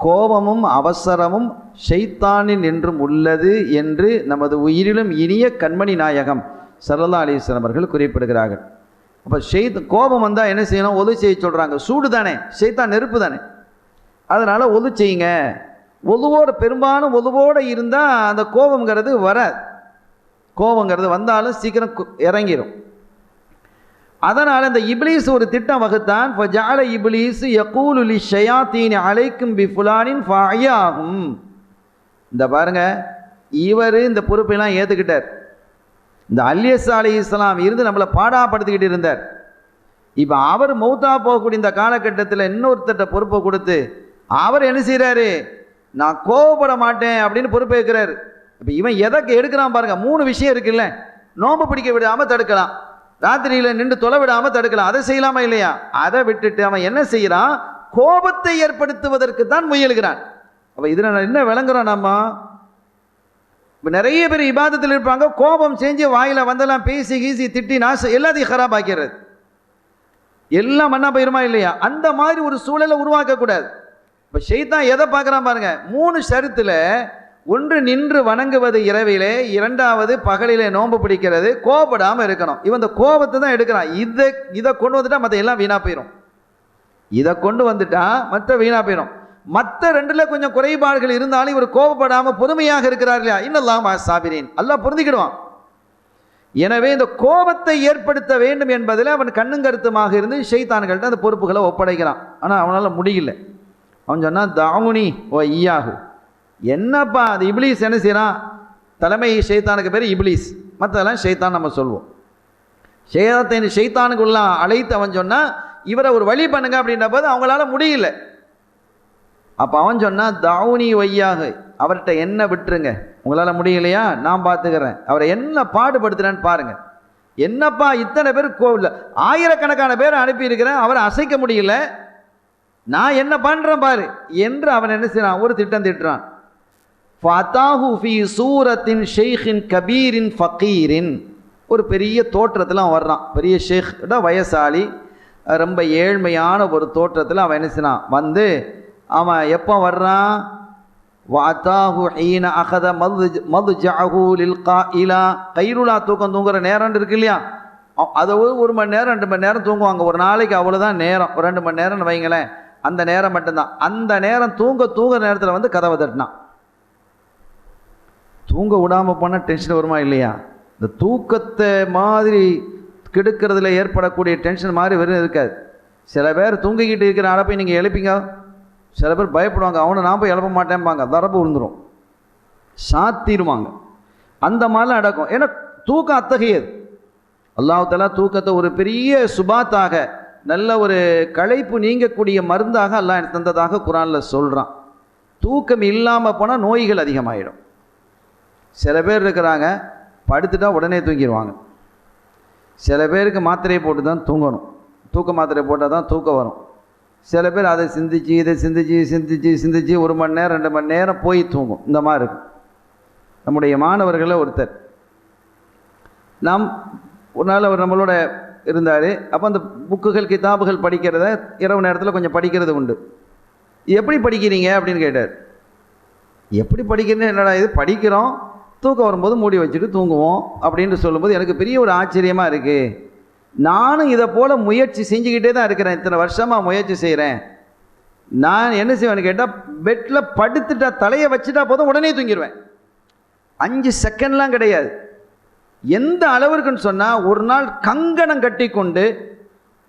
கோபமும் அவசரமும் ஷைத்தானின் என்றும் உள்ளது என்று நமது உயிரிலும் இனிய கண்மணி நாயகம் ஸல்லல்லாஹு அலைஹி வஸல்லம் அவர்கள் குறிப்பிடுகிறார்கள். அப்போ கோபம் வந்தால் என்ன செய்யணும், ஒது செய்ய சொல்கிறாங்க. சூடு தானே, ஷைத்தான் நெருப்பு தானே, அதனால் ஒது செய்யுங்க. ஒதுவோடு பெரும்பாலும் ஒதுவோடு இருந்தால் அந்த கோபங்கிறது வராது. கோபங்கிறது வந்தாலும் சீக்கிரம் இறங்கிடும். அதனால் இந்த இப்லீஸ் ஒரு திட்டம் வகுத்தான். ஃபஜஅல இப்லீஸ் யகூலு லிஷயாத்தீன் அலைக்கும் பிஃபுலானின் ஃபஅயாஹும். இந்த பாருங்க, இவர் இந்த பொறுப்பெல்லாம் ஏற்றுக்கிட்டார். இந்த அலியஸ் அலைஹிஸ்ஸலாம் இருந்து நம்மளை பாடாப்படுத்திக்கிட்டு இருந்தார். இப்போ அவர் மௌத்தா போகக்கூடிய இந்த காலகட்டத்தில் இன்னொருத்தட்ட பொறுப்பை கொடுத்து அவர் என்ன செய்கிறாரு, நான் கோவப்பட மாட்டேன் அப்படின்னு பொறுப்பேற்கிறார். இப்போ இவன் எதற்கு எடுக்கிறான் பாருங்க. 3 விஷயம் இருக்குல்ல, நோன்பு பிடிக்க விடாமல் தடுக்கலாம், ராத்திரியில் நின்று தொலை விடாமல் தடுக்கலாம், அதை செய்யலாமா இல்லையா? அதை விட்டுட்டு அவன் என்ன செய்கிறான், கோபத்தை ஏற்படுத்துவதற்கு தான் முயல்கிறான். அப்போ இதில் என்ன விளங்குறோம், நம்ம இப்போ நிறைய பேர் இபாதத்தில் இருப்பாங்க, கோபம் செஞ்சு வாயில் வந்தெல்லாம் பேசி கீசி திட்டி நாச எல்லாத்தையும் ஹராப் ஆக்கிறது, எல்லாம் மண்ணா போயிருமா இல்லையா? அந்த மாதிரி ஒரு சூழலை உருவாக்கக்கூடாது. இப்போ ஷைத்தான் எதை பார்க்குறான் பாருங்க, 3 ஷரத்தில், ஒன்று நின்று வணங்குவது இரவிலே, இரண்டாவது பகலிலே நோன்பு பிடிக்கிறது, கோபப்படாமல் இருக்கணும். இவன் இந்த கோபத்தை தான் எடுக்கிறான். இதை கொண்டு வந்துட்டா மற்ற எல்லாம் வீணாக போயிடும். இதை கொண்டு வந்துட்டா மற்ற வீணாக போயிடும். மற்ற 2ல் கொஞ்சம் குறைபாடுகள் இருந்தாலும் இவர் கோபப்படாமல் பொறுமையாக இருக்கிறார் இல்லையா? இன்னல்லாஹ் மஅஸ் சாபிரீன், அல்லாஹ் பொருந்திக்கிடுவான். எனவே இந்த கோபத்தை ஏற்படுத்த வேண்டும் என்பதில் அவன் கண்ணும் கருத்துமாக இருந்து ஷைத்தான்கள்ட்ட அந்த பொறுப்புகளை ஒப்படைக்கிறான். ஆனால் அவனால் முடியல. அவன் சொன்னான், தாவுனி ஓ ஈயாகு, என்னப்பா அது இப்லீஸ் என்ன செய்யறான்? தலைமை ஷைத்தானுக்கு பேர் இப்லீஸ், மற்றதெல்லாம் ஷைத்தான் நம்ம சொல்வோம். ஷைத்தானுக்குள்ள அழைத்து அவன் சொன்னால் இவரை ஒரு வழி பண்ணுங்க அப்படின்ற போது அவங்களால முடியல. அப்போ அவன் சொன்னான், தாவுனி ஒய்யாக, அவர்கிட்ட என்ன விட்டுருங்க, உங்களால் முடியலையா நான் பார்த்துக்கிறேன், அவரை என்ன பாடுபடுத்துறேன்னு பாருங்க. என்னப்பா இத்தனை பேர் கோவில் ஆயிரக்கணக்கான பேர் அனுப்பியிருக்கிறேன், அவரை அசைக்க முடியல, நான் என்ன பண்ணுறேன் பாரு என்று அவன் என்ன செய்யறான்? ஒரு திட்டம் திட்டுறான். ஃபதாஹு ஃபீ சூரத்தின் ஷேഖின் கபீரின் ஃபகீரின், ஒரு பெரிய தோற்றத்தில் அவன் வர்றான். பெரிய ஷேக், வயசாளி, ரொம்ப ஏழ்மையான ஒரு தோற்றத்தில் அவன் என்ன செய்யறான்? வந்து அவன் எப்போ வர்றான்? வஅதாஹு ஹீன அகத மத்ஜஅஹு லில்காயிலா, கைலுலா தூக்கம் தூங்குற நேரம் இருக்கு இல்லையா, அதை 1 மணி நேரம் 2 மணி நேரம் தூங்குவாங்க ஒரு நாளைக்கு, அவ்வளோதான் நேரம், ஒரு 2 மணி நேரம்னு வைங்களேன், அந்த நேரம் மட்டும்தான். அந்த நேரம் தூங்குற நேரத்தில் வந்து கதவை தட்டினான். தூங்க விடாமல் போனால் டென்ஷன் வருமா இல்லையா? இந்த தூக்கத்தை மாதிரி கெடுக்கிறதுல ஏற்படக்கூடிய டென்ஷன் மாதிரி வெறும் இருக்காது. சில பேர் தூங்கிக்கிட்டு இருக்கிற அழப்பை நீங்கள் எழுப்பிங்க, சில பேர் பயப்படுவாங்க, அவனை நான் போய் எழுப்ப மாட்டேன்பாங்க, தரப்பு விழுந்துடும், சாத்திடுவாங்க. அந்த மாதிரிலாம் நடக்கும். ஏன்னா தூக்கம் அத்தகையது. அல்லாஹ் தஆலா தூக்கத்தை ஒரு பெரிய சுபாத்தாக, நல்ல ஒரு களைப்பு நீங்கக்கூடிய மருந்தாக அல்லாஹ் தந்ததாக குர்ஆனில் சொல்கிறான். தூக்கம் இல்லாமல் போனால் நோய்கள் அதிகமாகிடும். சில பேர் இருக்கிறாங்க, படுத்துட்டா உடனே தூங்கிடுவாங்க. சில பேருக்கு மாத்திரையை போட்டு தான் தூங்கணும், தூக்க மாத்திரை போட்டால் தான் தூக்கம் வரும். சில பேர் அதை சிந்திச்சு இதை சிந்திச்சு 1 மணி நேரம் 2 மணி நேரம் போய் தூங்கும். இந்த மாதிரி இருக்கும். நம்முடைய மாணவர்களில் ஒருத்தர், நாம் ஒரு நாள் அவர் நம்மளோட இருந்தார். அப்போ அந்த புக்குகள் கிதாபுகள் படிக்கிறத இரவு நேரத்தில் கொஞ்சம் படிக்கிறது உண்டு. எப்படி படிக்கிறீங்க அப்படின்னு கேட்டார். எப்படி படிக்கிறேன்னு, என்னடா இது படிக்கிறோம், தூக்கம் வரும்போது மூடி வச்சுட்டு தூங்குவோம் அப்படின்னு சொல்லும்போது எனக்கு பெரிய ஒரு ஆச்சரியமாக இருக்குது. நானும் இதை போல் முயற்சி செஞ்சுக்கிட்டே தான் இருக்கிறேன், இத்தனை வருஷமாக முயற்சி செய்கிறேன். நான் என்ன செய்வேன்னு கேட்டால், பெட்டில் படுத்துட்டா தலையை வச்சுட்டா போதும் உடனே தூங்கிடுவேன். 5 செகண்ட்லாம் கிடையாது. எந்த அளவிற்குன்னு சொன்னால், ஒரு நாள் கங்கணம் கட்டி கொண்டு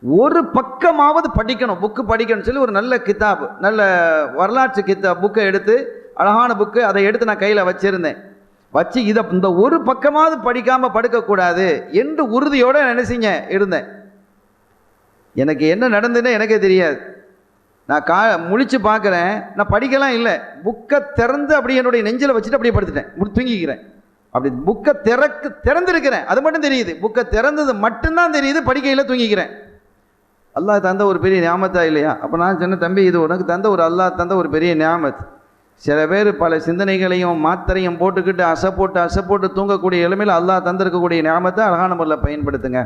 ஒரு பக்கமாவது படிக்கணும், புக்கு படிக்கணும்னு சொல்லி ஒரு நல்ல கிதாப், நல்ல வரலாற்று புக்கை எடுத்து, அழகான புக்கு, அதை எடுத்து நான் கையில் வச்சுருந்தேன். வச்சு இந்த ஒரு பக்கமாவது படிக்காமல் படுக்கக்கூடாது என்று உறுதியோடு நினைச்சிங்க இருந்தேன். எனக்கு என்ன நடந்ததுன்னு எனக்கே தெரியாது. நான் முழிச்சு பார்க்குறேன், நான் படிக்கலாம் இல்லை, புக்கை திறந்து அப்படி என்னுடைய நெஞ்சில் வச்சுட்டு அப்படியே படுத்துட்டேன், தூங்கிக்கிறேன். அப்படி புக்கை திறந்துருக்கிறேன், அது மட்டும் தெரியுது, புக்கை திறந்தது மட்டும்தான் தெரியுது, படிக்கையில் தூங்கிக்கிறேன். அல்லாஹ் தந்த ஒரு பெரிய நியாமத்தா இல்லையா? அப்போ நான் சொன்ன, தம்பி இது உனக்கு தந்த ஒரு அல்லாஹ் தந்த ஒரு பெரிய நியாமத். சில பேர் பல சிந்தனைகளையும் மாத்திரையும் போட்டுக்கிட்டு அசை போட்டு தூங்கக்கூடிய இளமையில் அல்லாஹ் தந்திருக்கக்கூடிய நியாமத்தை அழகான முறையில் பயன்படுத்துங்க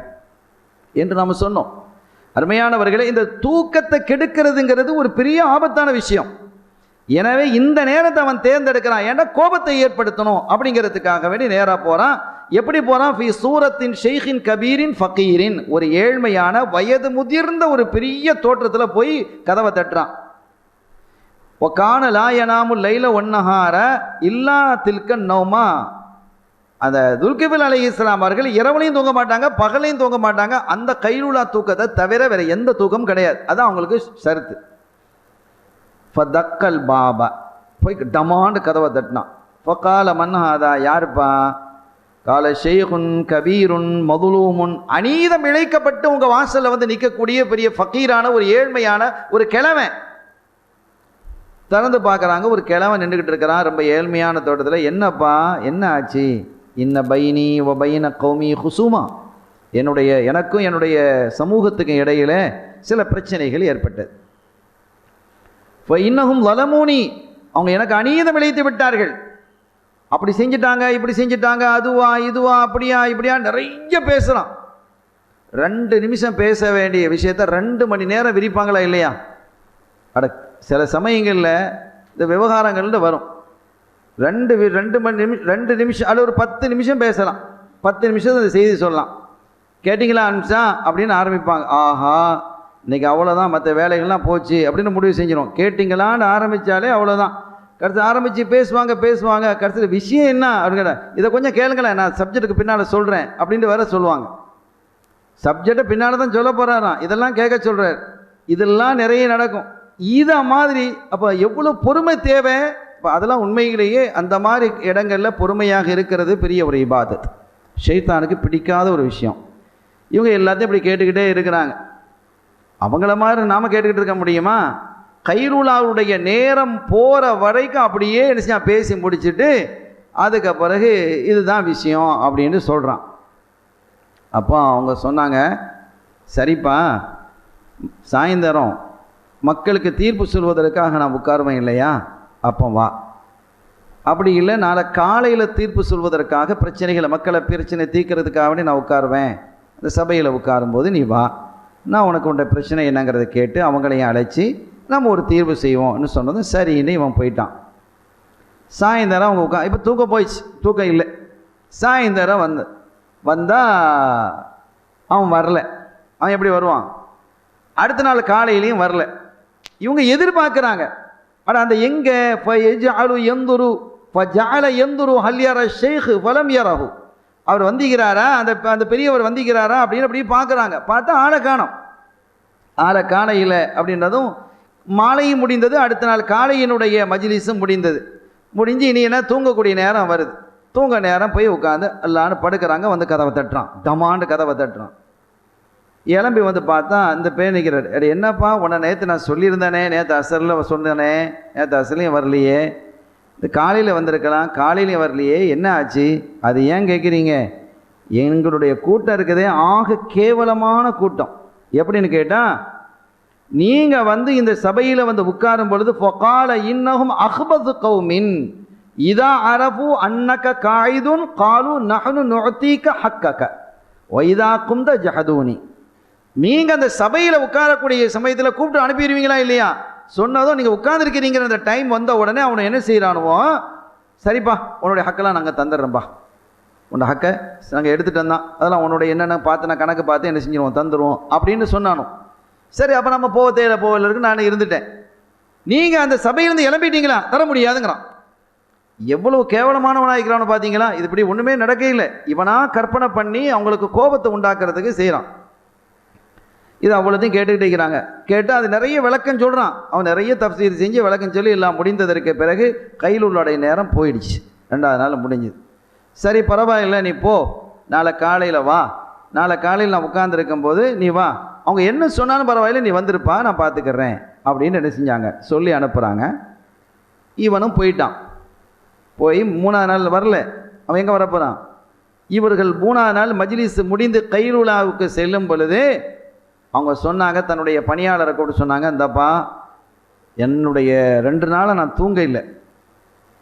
என்று நாம் சொன்னோம். அருமையானவர்களே, இந்த தூக்கத்தை கெடுக்கிறதுங்கிறது ஒரு பெரிய ஆபத்தான விஷயம். எனவே இந்த நேரத்தை அவன் தேர்ந்தெடுக்கிறான், ஏன்னா கோபத்தை ஏற்படுத்தணும் அப்படிங்கிறதுக்காக வேண்டி நேராக போகிறான். எப்படி போகிறான்? ஃபி சூரத்தின் ஷேഖின் கபீரின் ஃபகீரின், ஒரு ஏழ்மையான வயது முதிர்ந்த ஒரு பெரிய தோற்றத்தில் போய் கதவை தட்டுறான். ஒக்கான லாயனாமு லைல ஒன்னஹார இல்லா தில்க நௌமா, அந்த துல்கிபில் அலைஹிஸ்ஸலாம் அவர்கள் இரவுலையும் தூங்க மாட்டாங்க, பகலையும் தூங்க மாட்டாங்க, அந்த கைலுலா தூக்கத்தை தவிர வேற எந்த தூக்கம் கிடையாது. அதான் அவங்களுக்கு ஷர்த்து. ஃபதக்கல் பாபா, போய் டமாண்டு கதவை தட்டினான். ஃபகால மன்ஹாதா, யாருப்பா? கால ஷேഖுன் கபீருன் மதுலூமுன், அநீதம் இழைக்கப்பட்டு உங்க வாசல்ல வந்து நிற்கக்கூடிய பெரிய ஃபக்கீரான ஒரு ஏழ்மையான ஒரு கிழவன். திறந்து பார்க்குறாங்க, ஒரு கிழவன் நின்றுக்கிட்டு இருக்கிறான், ரொம்ப ஏழ்மையான தோட்டத்தில். என்னப்பா, என்ன ஆச்சு? இன்ன பைனி வ பைன கௌமி ஹுசூமா, எனக்கும் என்னுடைய சமூகத்துக்கும் இடையில சில பிரச்சனைகள் ஏற்பட்டது. இப்போ இன்னகும் வலமூனி, அவங்க எனக்கு அநீதம் இழைத்து விட்டார்கள். அப்படி செஞ்சிட்டாங்க, இப்படி செஞ்சிட்டாங்க, அதுவா இதுவா அப்படியா இப்படியா நிறைய பேசுகிறான். 2 நிமிஷம் பேச வேண்டிய விஷயத்த 2 மணி நேரம் விரிப்பாங்களா இல்லையா? அட சில சமயங்களில் இந்த விவகாரங்கள்னு வரும். 2 நிமிஷம் அல்ல ஒரு 10 நிமிஷம் பேசலாம். 10 நிமிஷம் அந்த செய்தி சொல்லலாம். கேட்டிங்களா அனுப்பிச்சா அப்படின்னு ஆரம்பிப்பாங்க. ஆஹா இன்றைக்கி அவ்வளோதான், மற்ற வேலைகள்லாம் போச்சு அப்படின்னு முடிவு செஞ்சிடும். கேட்டிங்களான்னு ஆரம்பித்தாலே அவ்வளோதான். கடைசி ஆரம்பித்து பேசுவாங்க. கடைசியில் விஷயம் என்ன அப்படிங்கிற இதை கொஞ்சம் கேளுங்களேன், நான் சப்ஜெக்ட்டுக்கு பின்னால் சொல்கிறேன் அப்படின்ட்டு வேற சொல்லுவாங்க. சப்ஜெக்டை பின்னால் தான் சொல்ல போகிறாராம், இதெல்லாம் கேட்க சொல்கிறார். இதெல்லாம் நிறைய நடக்கும். இதை மாதிரி அப்போ எவ்வளோ பொறுமை தேவை. இப்போ அதெல்லாம் உண்மையிலேயே அந்த மாதிரி இடங்களில் பொறுமையாக இருக்கிறது பெரிய ஒரு இபாதத். ஷைத்தானுக்கு பிடிக்காத ஒரு விஷயம். இவங்க எல்லாத்தையும் இப்படி கேட்டுக்கிட்டே இருக்கிறாங்க. அவங்கள மாதிரி நாம் கேட்டுக்கிட்டு இருக்க முடியுமா? கைலூலாவுடைய நேரம் போகிற வரைக்கும் அப்படியே என்ன பேசி முடிச்சுட்டு அதுக்கு பிறகு இதுதான் விஷயம் அப்படின்னு சொல்கிறான். அப்போ அவங்க சொன்னாங்க, சரிப்பா சாயந்தரம் மக்களுக்கு தீர்ப்பு சொல்வதற்காக நான் உட்காருவேன் இல்லையா, அப்போ வா. அப்படி இல்லை நாளை காலையில் தீர்ப்பு சொல்வதற்காக பிரச்சனைகளை மக்களை பிரச்சனை தீர்க்கிறதுக்காக நான் உட்காருவேன், அந்த சபையில் உட்காரும்போது நீ வா, நான் உனக்கு உண்ட பிரச்சனை என்னங்கிறத கேட்டு அவங்களையும் அழைச்சி நம்ம ஒரு தீர்வு செய்வோம்னு சொன்னதும் சரின்னு இவன் போயிட்டான். சாயந்தரம் அவங்க இப்போ தூக்கம் போயிடுச்சு, தூக்கம் இல்லை. சாயந்தரம் வந்தால் அவன் வரல. அவன் எப்படி வருவான்? அடுத்த நாள் காலையிலையும் வரல. இவங்க எதிர்பார்க்குறாங்க. ஆனால் அந்த எங்கே எந்துரு ஹல்யார ஷேக் வலம் யரஹு, அவர் வந்திக்கிறாரா, அந்த பெரியவர் வந்திக்கிறாரா அப்படின்னு அப்படி பார்க்குறாங்க. பார்த்தா ஆளை காணோம். ஆளை காணையில் அப்படின்றதும் மாலையும் முடிந்தது. அடுத்த நாள் காலையினுடைய மஜ்லிஸும் முடிஞ்சு இனி என்ன தூங்கக்கூடிய நேரம் வருது. தூங்க நேரம் போய் உட்காந்து எல்லான்னு படுக்கிறாங்க. வந்து கதவை தட்டுறான், தமாண்டு கதவை தட்டுறான். எலம்பி வந்து பார்த்தா அந்த பேர் நிற்கிறார். அடி என்னப்பா உன்னை நேற்று நான் சொல்லியிருந்தேனே, நேற்று அசரில் சொன்னேனே, நேற்று அசர்லையும் வரலையே, இந்த காலையில் வந்திருக்கலாம், காலையிலையும் வரலையே, என்ன ஆச்சு? அது ஏன் கேட்குறீங்க? எங்களுடைய கூட்டம் இருக்குதே ஆக கேவலமான கூட்டம். எப்படின்னு கேட்டால், நீங்கள் வந்து இந்த சபையில் வந்து உட்காரும் பொழுது ஃபகால இன்னஹும் அஹ்பது கௌமின் இதா அரபு அன்னக காயிதுன் காலு நஹ்னு நுஅதீக ஹக்கக வைதா கும்த ஜஹதூனி. நீங்கள் அந்த சபையில் உட்காரக்கூடிய சமயத்தில் கூப்பிட்டு அனுப்பிடுவீங்களா இல்லையா? சொன்னதும் நீங்கள் உட்கார்ந்துருக்கிறீங்கிற அந்த டைம் வந்த உடனே அவனை என்ன செய்கிறானுவோ, சரிப்பா உன்னுடைய ஹக்கெல்லாம் நாங்கள் தந்துடுறோம்ப்பா, உன்னோட ஹக்கை நாங்கள் எடுத்துகிட்டு வந்தான், அதெல்லாம் உன்னுடைய என்னென்ன பார்த்து நான் கணக்கு பார்த்து என்ன செஞ்சிருவோம், தந்துடுவோம் அப்படின்னு சொன்னானோ. சரி அப்போ நம்ம போகல இருக்கு, நான் இருந்துட்டேன். நீங்கள் அந்த சபையிலேருந்து இளம்பிட்டீங்களா? தர முடியாதுங்கிறான். எவ்வளவு கேவலமானவனாகிறான்னு பார்த்தீங்களா? இது இப்படி ஒன்றுமே நடக்க இல்லை. இவனாக கற்பனை பண்ணி அவங்களுக்கு கோபத்தை உண்டாக்குறதுக்கு செய்கிறான். இது அவ்வளோத்தையும் கேட்டுக்கிட்டு இருக்கிறாங்க. கேட்டு அது நிறைய விளக்கம் சொல்கிறான். அவன் நிறைய தஃப்சீர் செஞ்சு விளக்கம் சொல்லி எல்லாம் முடிந்ததற்கு பிறகு கைலூலுடைய நேரம் போயிடுச்சு. 2வது நாள் முடிஞ்சுது. சரி பரவாயில்லை, நீ போ, நாளை காலையில் வா, நாளை காலையில் நான் உட்கார்ந்துருக்கும் போது நீ வா, அவங்க என்ன சொன்னாலும் பரவாயில்லை, நீ வந்திருப்பா, நான் பார்த்துக்கிறேன் அப்படின்னு என்ன செஞ்சாங்க, சொல்லி அனுப்புகிறாங்க. இவனும் போயிட்டான். போய் 3வது நாள் வரல. அவன் எங்கே வரப்போகிறான்? இவர்கள் 3வது நாள் மஜ்லிஸ் முடிந்து கைலூலாவுக்கு செல்லும் பொழுது அவங்க சொன்னாங்க, தன்னுடைய பணியாளரை கூட சொன்னாங்க, இந்தப்பா என்னுடைய 2 நாளை நான் தூங்க இல்லை,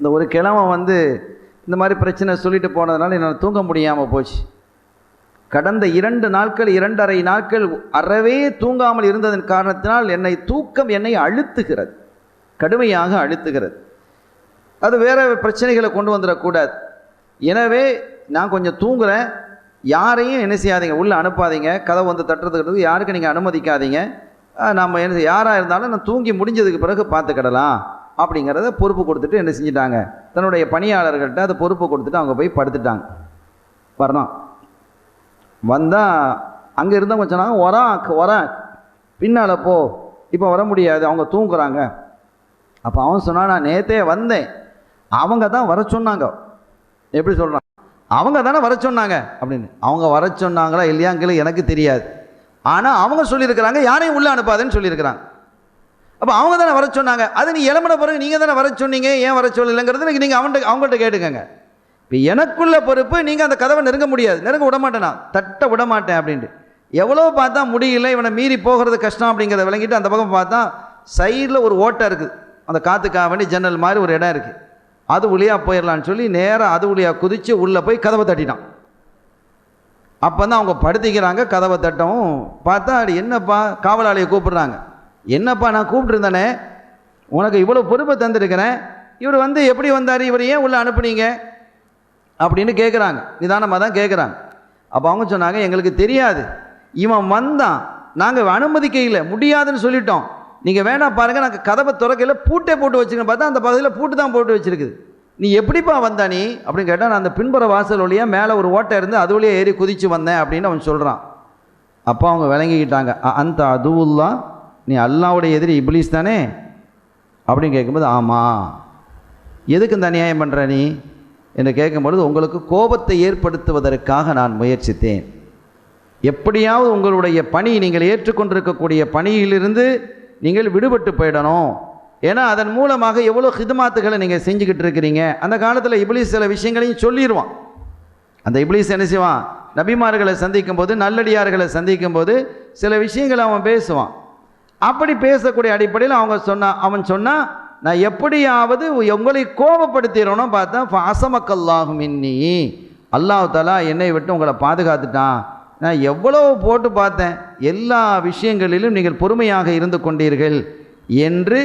இந்த ஒரு கிழமை வந்து இந்த மாதிரி பிரச்சனை சொல்லிட்டு போனதுனால என்னால் தூங்க முடியாமல் போச்சு. கடந்த 2 நாட்கள் 2.5 நாட்கள் அறவே தூங்காமல் இருந்ததன் காரணத்தினால் என்னை அழுத்துகிறது, கடுமையாக அழுத்துகிறது. அது வேறு பிரச்சனைகளை கொண்டு வந்துடக்கூடாது. எனவே நான் கொஞ்சம் தூங்குறேன், யாரையும் என்ன செய்யாதீங்க, உள்ளே அனுப்பாதீங்க, கதவை வந்து தட்டுறதுக்கு யாருக்கு நீங்கள் அனுமதிக்காதீங்க, நம்ம என்ன யாராக இருந்தாலும் நான் தூங்கி முடிஞ்சதுக்கு பிறகு பார்த்துக்கிடலாம் அப்படிங்கிறத பொறுப்பு கொடுத்துட்டு என்ன செஞ்சிட்டாங்க, தன்னுடைய பணியாளர்கள்ட்ட அதை பொறுப்பு கொடுத்துட்டு அவங்க போய் படுத்துட்டாங்க. வரணும் வந்தால் அங்கே இருந்தவங்க சொன்னாங்க, வரான் பின்னால் போ, இப்போ வர முடியாது, அவங்க தூங்குறாங்க. அப்போ அவன் சொன்னான், நான் நேற்றே வந்தேன், அவங்க தான் வர சொன்னாங்க. எப்படி சொல்கிறான்? அவங்க தானே வர சொன்னாங்க அப்படின்னு. அவங்க வர சொன்னாங்களா இல்லையாங்கிறது எனக்கு தெரியாது, ஆனால் அவங்க சொல்லியிருக்கிறாங்க யாரையும் உள்ளே அனுப்பாதுன்னு சொல்லியிருக்கிறாங்க. அப்போ அவங்க தானே வர சொன்னாங்க, அது நீ இளம்பின பிறகு நீங்கள் தானே வர சொன்னீங்க, ஏன் வர சொல்லலைங்கிறது நீங்கள் அவங்கள்ட்ட கேட்டுக்கங்க. இப்போ எனக்குள்ள பொறுப்பு, நீங்கள் அந்த கதவை நெருங்க முடியாது, நெருங்க விடமாட்டேன், நான் தட்ட விடமாட்டேன் அப்படின்ட்டு. எவ்வளோ பார்த்தா முடியல, இவனை மீறி போகிறது கஷ்டம் அப்படிங்கிறத விளங்கிட்டு அந்த பக்கம் பார்த்தா சைடில் ஒரு ஓட்டை இருக்குது, அந்த காற்றுக்காக வேண்டி ஜன்னல் மாதிரி ஒரு இடம் இருக்குது. அது வழியாக போயிடலான்னு சொல்லி நேராக அது வழியாக குதித்து உள்ளே போய் கதவை தட்டிட்டான். அப்போ தான் அவங்க படுத்திக்கிறாங்க. கதவை தட்டவும் பார்த்தா அது என்னப்பா, காவலாளியை கூப்பிடுறாங்க. என்னப்பா நான் கூப்பிட்டுருந்தேனே, உனக்கு இவ்வளோ பொறுப்பை தந்திருக்கிறேன், இவர் வந்து எப்படி வந்தார், இவர் ஏன் உள்ளே அனுப்புனீங்க அப்படின்னு கேட்குறாங்க. நிதானமாக தான் கேட்குறாங்க. அப்போ அவங்க சொன்னாங்க, எங்களுக்கு தெரியாது, இவன் வந்தான், நாங்கள் அனுமதிக்க இல்லை, முடியாதுன்னு சொல்லிட்டோம், நீங்கள் வேணாம் பாருங்கள், நாங்கள் கதவை திறக்கையில் பூட்டே போட்டு வச்சுக்கணும். பார்த்தா அந்த பகுதியில் பூட்டு தான் போட்டு வச்சுருக்குது. நீ எப்படிப்பா வந்தா நீ அப்படின்னு கேட்டால், நான் அந்த பின்புற வாசல் வழியாக மேலே ஒரு ஓட்டை இருந்து அது வழியாக ஏறி குதித்து வந்தேன் அப்படின்னு அவன் சொல்கிறான். அப்போ அவங்க விளங்கிக்கிட்டாங்க, அந்த அதுவுல்லா, நீ அல்லாவுடைய எதிரி இப்லீஸ் தானே அப்படின்னு கேட்கும்போது, ஆமாம், எதுக்கு இந்த அநியாயம் பண்ணுற நீ என்று கேட்கும்பொழுது, உங்களுக்கு கோபத்தை ஏற்படுத்துவதற்காக நான் முயற்சித்தேன். எப்படியாவது உங்களுடைய பணி, நீங்கள் ஏற்றுக்கொண்டிருக்கக்கூடிய பணியிலிருந்து நீங்கள் விடுபட்டு போயிடணும். ஏன்னா அதன் மூலமாக எவ்வளோ ஹிதுமாத்துகளை நீங்கள் செஞ்சுக்கிட்டு இருக்கிறீங்க. அந்த காலத்தில் இப்லீஸ் சில விஷயங்களையும் சொல்லிடுவான். அந்த இப்லீஸ் என்ன செய்வான், நபிமார்களை சந்திக்கும் போது, நல்லடியார்களை சந்திக்கும் போது சில விஷயங்களை அவன் பேசுவான். அப்படி பேசக்கூடிய அடிப்படையில் அவன் சொன்னான், நான் எப்படியாவது உங்களை கோபப்படுத்திடணும் பார்த்தா, அசமக்கல்லாகும் இன்னி, அல்லாஹ் தஆலா என்னை விட்டு உங்களை பாதுகாத்துட்டான். நான் எவ்வளோ போட்டு பார்த்தேன், எல்லா விஷயங்களிலும் நீங்கள் பொறுமையாக இருந்து கொண்டீர்கள் என்று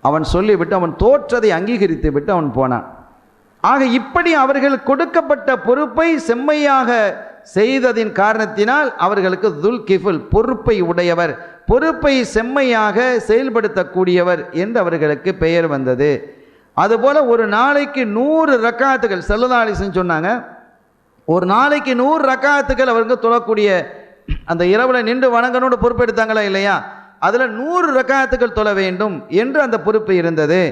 அவன் சொல்லிவிட்டு, அவன் தோற்றதை அங்கீகரித்து விட்டு அவன் போனான். ஆக இப்படி அவர்கள் கொடுக்கப்பட்ட பொறுப்பை செம்மையாக செய்ததின் காரணத்தினால் அவர்களுக்கு துல் கிஃபுல், பொறுப்பை உடையவர், பொறுப்பை செம்மையாக செயல்படுத்தக்கூடியவர் என்று அவர்களுக்கு பெயர் வந்தது. அதுபோல் ஒரு நாளைக்கு 100 ரக்காத்துகள் ஸல்லல்லாஹு அலைஹி வஸல்லம் சொன்னாங்க, ஒரு நாளைக்கு 100 ரக்காத்துகள் அவர்கள் தொழக்கூடிய, அந்த இரவில் நின்று வணங்கனோடு பொறுப்பெடுத்தாங்களா இல்லையா, அதில் 100 ரக்காத்துகள் தொழ வேண்டும் என்று அந்த பொறுப்பு இருந்தது.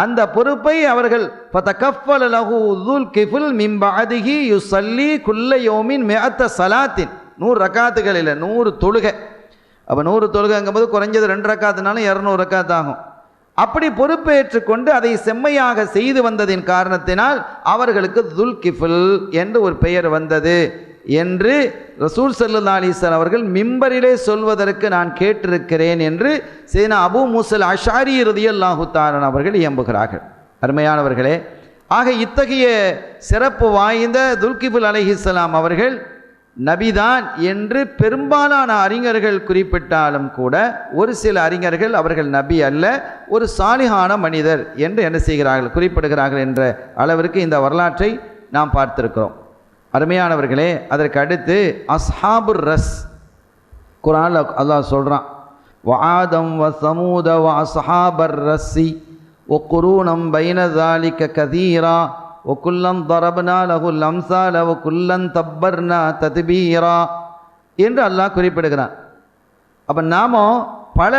அந்த பொறுப்பை அவர்கள் ஃபதகஃபல லஹு துல் கிஃபுல் மின் பஅதிஹி யுஸல்லி குல்ல யௌமின் மிஅத்த ஸலாத்தின், 100 ரக்காத்துகள் இல்லை, 100 தொழுகை. அப்போ 100 தொழுகைங்கும்போது குறைஞ்சது 2 ரக்காத்துனாலும் 200 ரக்காத்து ஆகும். அப்படி பொறுப்பேற்றுக்கொண்டு அதை செம்மையாக செய்து வந்ததின் காரணத்தினால் அவர்களுக்கு துல் கிஃபுல் என்று ஒரு பெயர் வந்தது என்று ரசூல் ஸல்லல்லாஹு அலைஹி வஸல்லம் அவர்கள் மிம்பரிலே சொல்வதற்கு நான் கேட்டிருக்கிறேன் என்று சையதுனா அபூ மூஸா அஷ்அரி ரலியல்லாஹு தஆலா அவர்கள் இயம்புகிறார்கள். அருமையானவர்களே, ஆக இத்தகைய சிறப்பு வாய்ந்த துல்கிஃபுல் அலைஹிஸ்ஸலாம் அவர்கள் நபிதான் என்று பெரும்பாலான அறிஞர்கள் குறிப்பிட்டாலும் கூட, ஒரு சில அறிஞர்கள் அவர்கள் நபி அல்ல, ஒரு சாலிஹான மனிதர் என்று என்ன செய்கிறார்கள், குறிப்பிடுகிறார்கள் என்ற அளவிற்கு இந்த வரலாற்றை நாம் பார்த்திருக்கிறோம். அருமையானவர்களே, அதற்கு அடுத்து அஸ்ஹாபுர் ரஸ், குர்ஆன்ல அல்லாஹ் சொல்கிறான், வஆதம் வ சமூத வ அஸ்ஹாபர் ரஸ்ஸி வ குரூனம் பைன ஸாலிக கதீரா வ குல்லன் தரப்னா லஹுல் அம்சால வ குல்லன் தப்பர்னா தத்பீரா என்று அல்லாஹ் குறிப்பிடுகிறான். அப்போ நாம் பல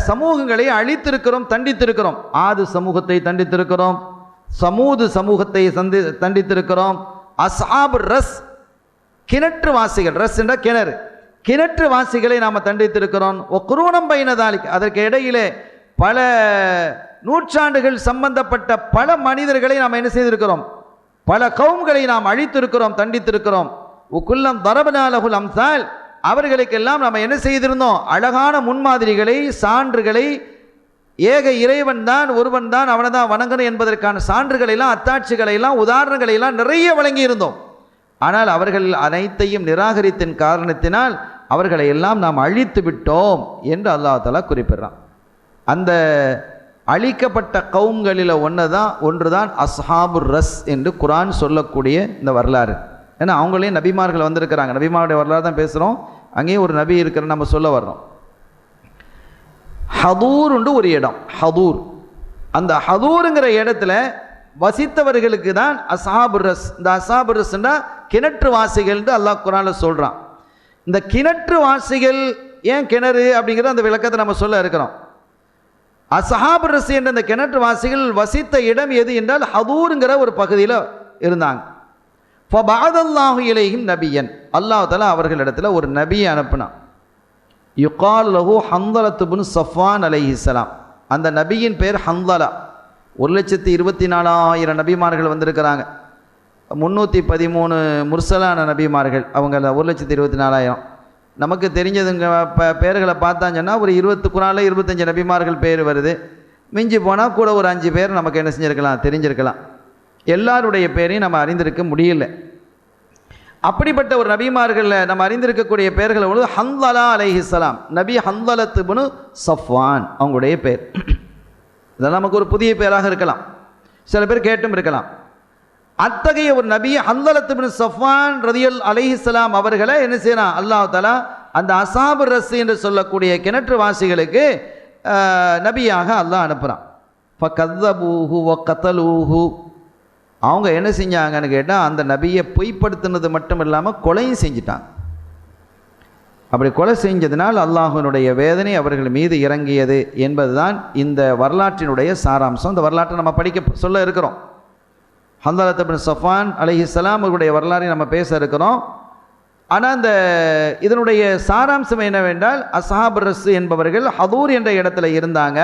சமூகங்களை அழித்திருக்கிறோம், தண்டித்திருக்கிறோம். ஆது சமூகத்தை தண்டித்திருக்கிறோம், சமூது சமூகத்தை தண்டித்திருக்கிறோம். அஸ்ஹாபு ரஸ், கிணற்று வாசிகள், ரஸ் என்ற கிணறு, கிணற்று வாசிகளை நாம் தண்டித்திருக்கிறோம். குரூனம் பைனதாலிக், அதற்கு இடையிலே பல நூற்றாண்டுகள் சம்பந்தப்பட்ட பல மனிதர்களை நாம் என்ன செய்திருக்கிறோம், பல கவும்களை நாம் அழித்திருக்கிறோம், தண்டித்திருக்கிறோம். உக்குல்லம் தரபனா லஹுல் அம்சால், அவர்களுக்கெல்லாம் நாம் என்ன செய்திருந்தோம், அழகான முன்மாதிரிகளை, சான்றுகளை, ஏக இறைவன் தான், ஒருவன் தான், அவனை தான் வணங்கணும் என்பதற்கான சான்றுகளை எல்லாம், அத்தாட்சிகளை எல்லாம், உதாரணங்களை எல்லாம் நிறைய வழங்கி இருந்தோம். ஆனால் அவர்கள் அனைத்தையும் நிராகரித்தின் காரணத்தினால் அவர்களை எல்லாம் நாம் அழித்து விட்டோம் என்று அல்லாஹ் தஆலா குறிப்பிடுறான். அந்த அழிக்கப்பட்ட கவும்களில் ஒன்றுதான் அஸ்ஹாபுர் ரஸ் என்று குர்ஆன் சொல்லக்கூடிய இந்த வரலாறு. ஏன்னா அவங்களே நபிமார்கள் வந்திருக்கிறாங்க, நபிமாருடைய வரலாறு தான் பேசுகிறோம், அங்கேயும் ஒரு நபி இருக்கிற நம்ம சொல்ல வர்றோம். ஹதூர் உண்டு ஒரு இடம், ஹதூர், அந்த ஹதூருங்கிற இடத்துல வசித்தவர்களுக்கு தான் அஸ்ஹாபுர் ரஸ். இந்த அஸ்ஹாபுர் ரஸ்னா கிணற்று வாசிகள் என்று அல்லாஹ் குர்ஆன்ல சொல்கிறான். இந்த கிணற்று வாசிகள் ஏன் கிணறு அப்படிங்கிற அந்த விளக்கத்தை நம்ம சொல்ல இருக்கிறோம். அஸ்ஹாபுர் ரஸ் என்ற இந்த கிணற்று வாசிகள் வசித்த இடம் எது என்றால் ஹதூருங்கிற ஒரு பகுதியில் இருந்தாங்க. ஃபபஅதல்லாஹு இலைஹிம் நபியன், அல்லாஹ் தஆலா அவர்களிடத்தில் ஒரு நபியை அனுப்பினான். யுகால் லஹு ஹந்தலத்து பின் ஸஃப்வான் அலைஹிஸ்ஸலாம். அந்த நபியின் பேர் ஹந்தலா. 1,24,000 நபிமார்கள் வந்திருக்கிறாங்க, 313 முர்சலான நபிமார்கள், அவங்க 1,24,000. நமக்கு தெரிஞ்சதுங்க பேர்களை பார்த்தான்னு சொன்னால் ஒரு 20 குர்ஆனில் 25 நபிமார்கள் பேர் வருது. மிஞ்சி போனால் கூட ஒரு 5 பேர் நமக்கு என்ன செஞ்சுருக்கலாம், தெரிஞ்சிருக்கலாம். எல்லாருடைய பேரையும் நம்ம அறிந்திருக்க முடியல. அப்படிப்பட்ட ஒரு நபிமார்களில் நம்ம அறிந்திருக்கக்கூடிய பேர்களை பொழுது ஹன்லலா அலைஹிஸ்ஸலாம், நபி ஹன்லலத் இப்னு சஃப்வான் அவங்களுடைய பேர். இதெல்லாம் நமக்கு ஒரு புதிய பேராக இருக்கலாம், சில பேர் கேட்டும் இருக்கலாம். அத்தகைய ஒரு நபி ஹன்லலத் இப்னு சஃப்வான் ரதியல் அலைஹிஸ்ஸலாம் அவர்களை என்ன செய்யறான் அல்லாஹ் தஆலா அந்த அஸாபு ரஸ் என்று சொல்லக்கூடிய கிணற்று வாசிகளுக்கு நபியாக அல்லாஹ் அனுப்புகிறான். ஃபகذبூஹு வகதலூஹு, அவங்க என்ன செஞ்சாங்கன்னு கேட்டால் அந்த நபியை பொய்ப்படுத்தினது மட்டும் இல்லாமல் கொலையும் செஞ்சிட்டாங்க. அப்படி கொலை செஞ்சதுனால் அல்லாஹ்வினுடைய வேதனை அவர்கள் மீது இறங்கியது என்பதுதான் இந்த வரலாற்றினுடைய சாராம்சம். இந்த வரலாற்றை நம்ம படிக்க சொல்ல இருக்கிறோம். ஹன்லலத் இப்னு சஃப்வான் அலைஹிஸ்ஸலாம் அவருடைய வரலாறை நம்ம பேச இருக்கிறோம். ஆனால் இந்த இதனுடைய சாராம்சம் என்னவென்றால் அஸ்ஹாபு ரஸ் என்பவர்கள் ஹதூர் என்ற இடத்துல இருந்தாங்க.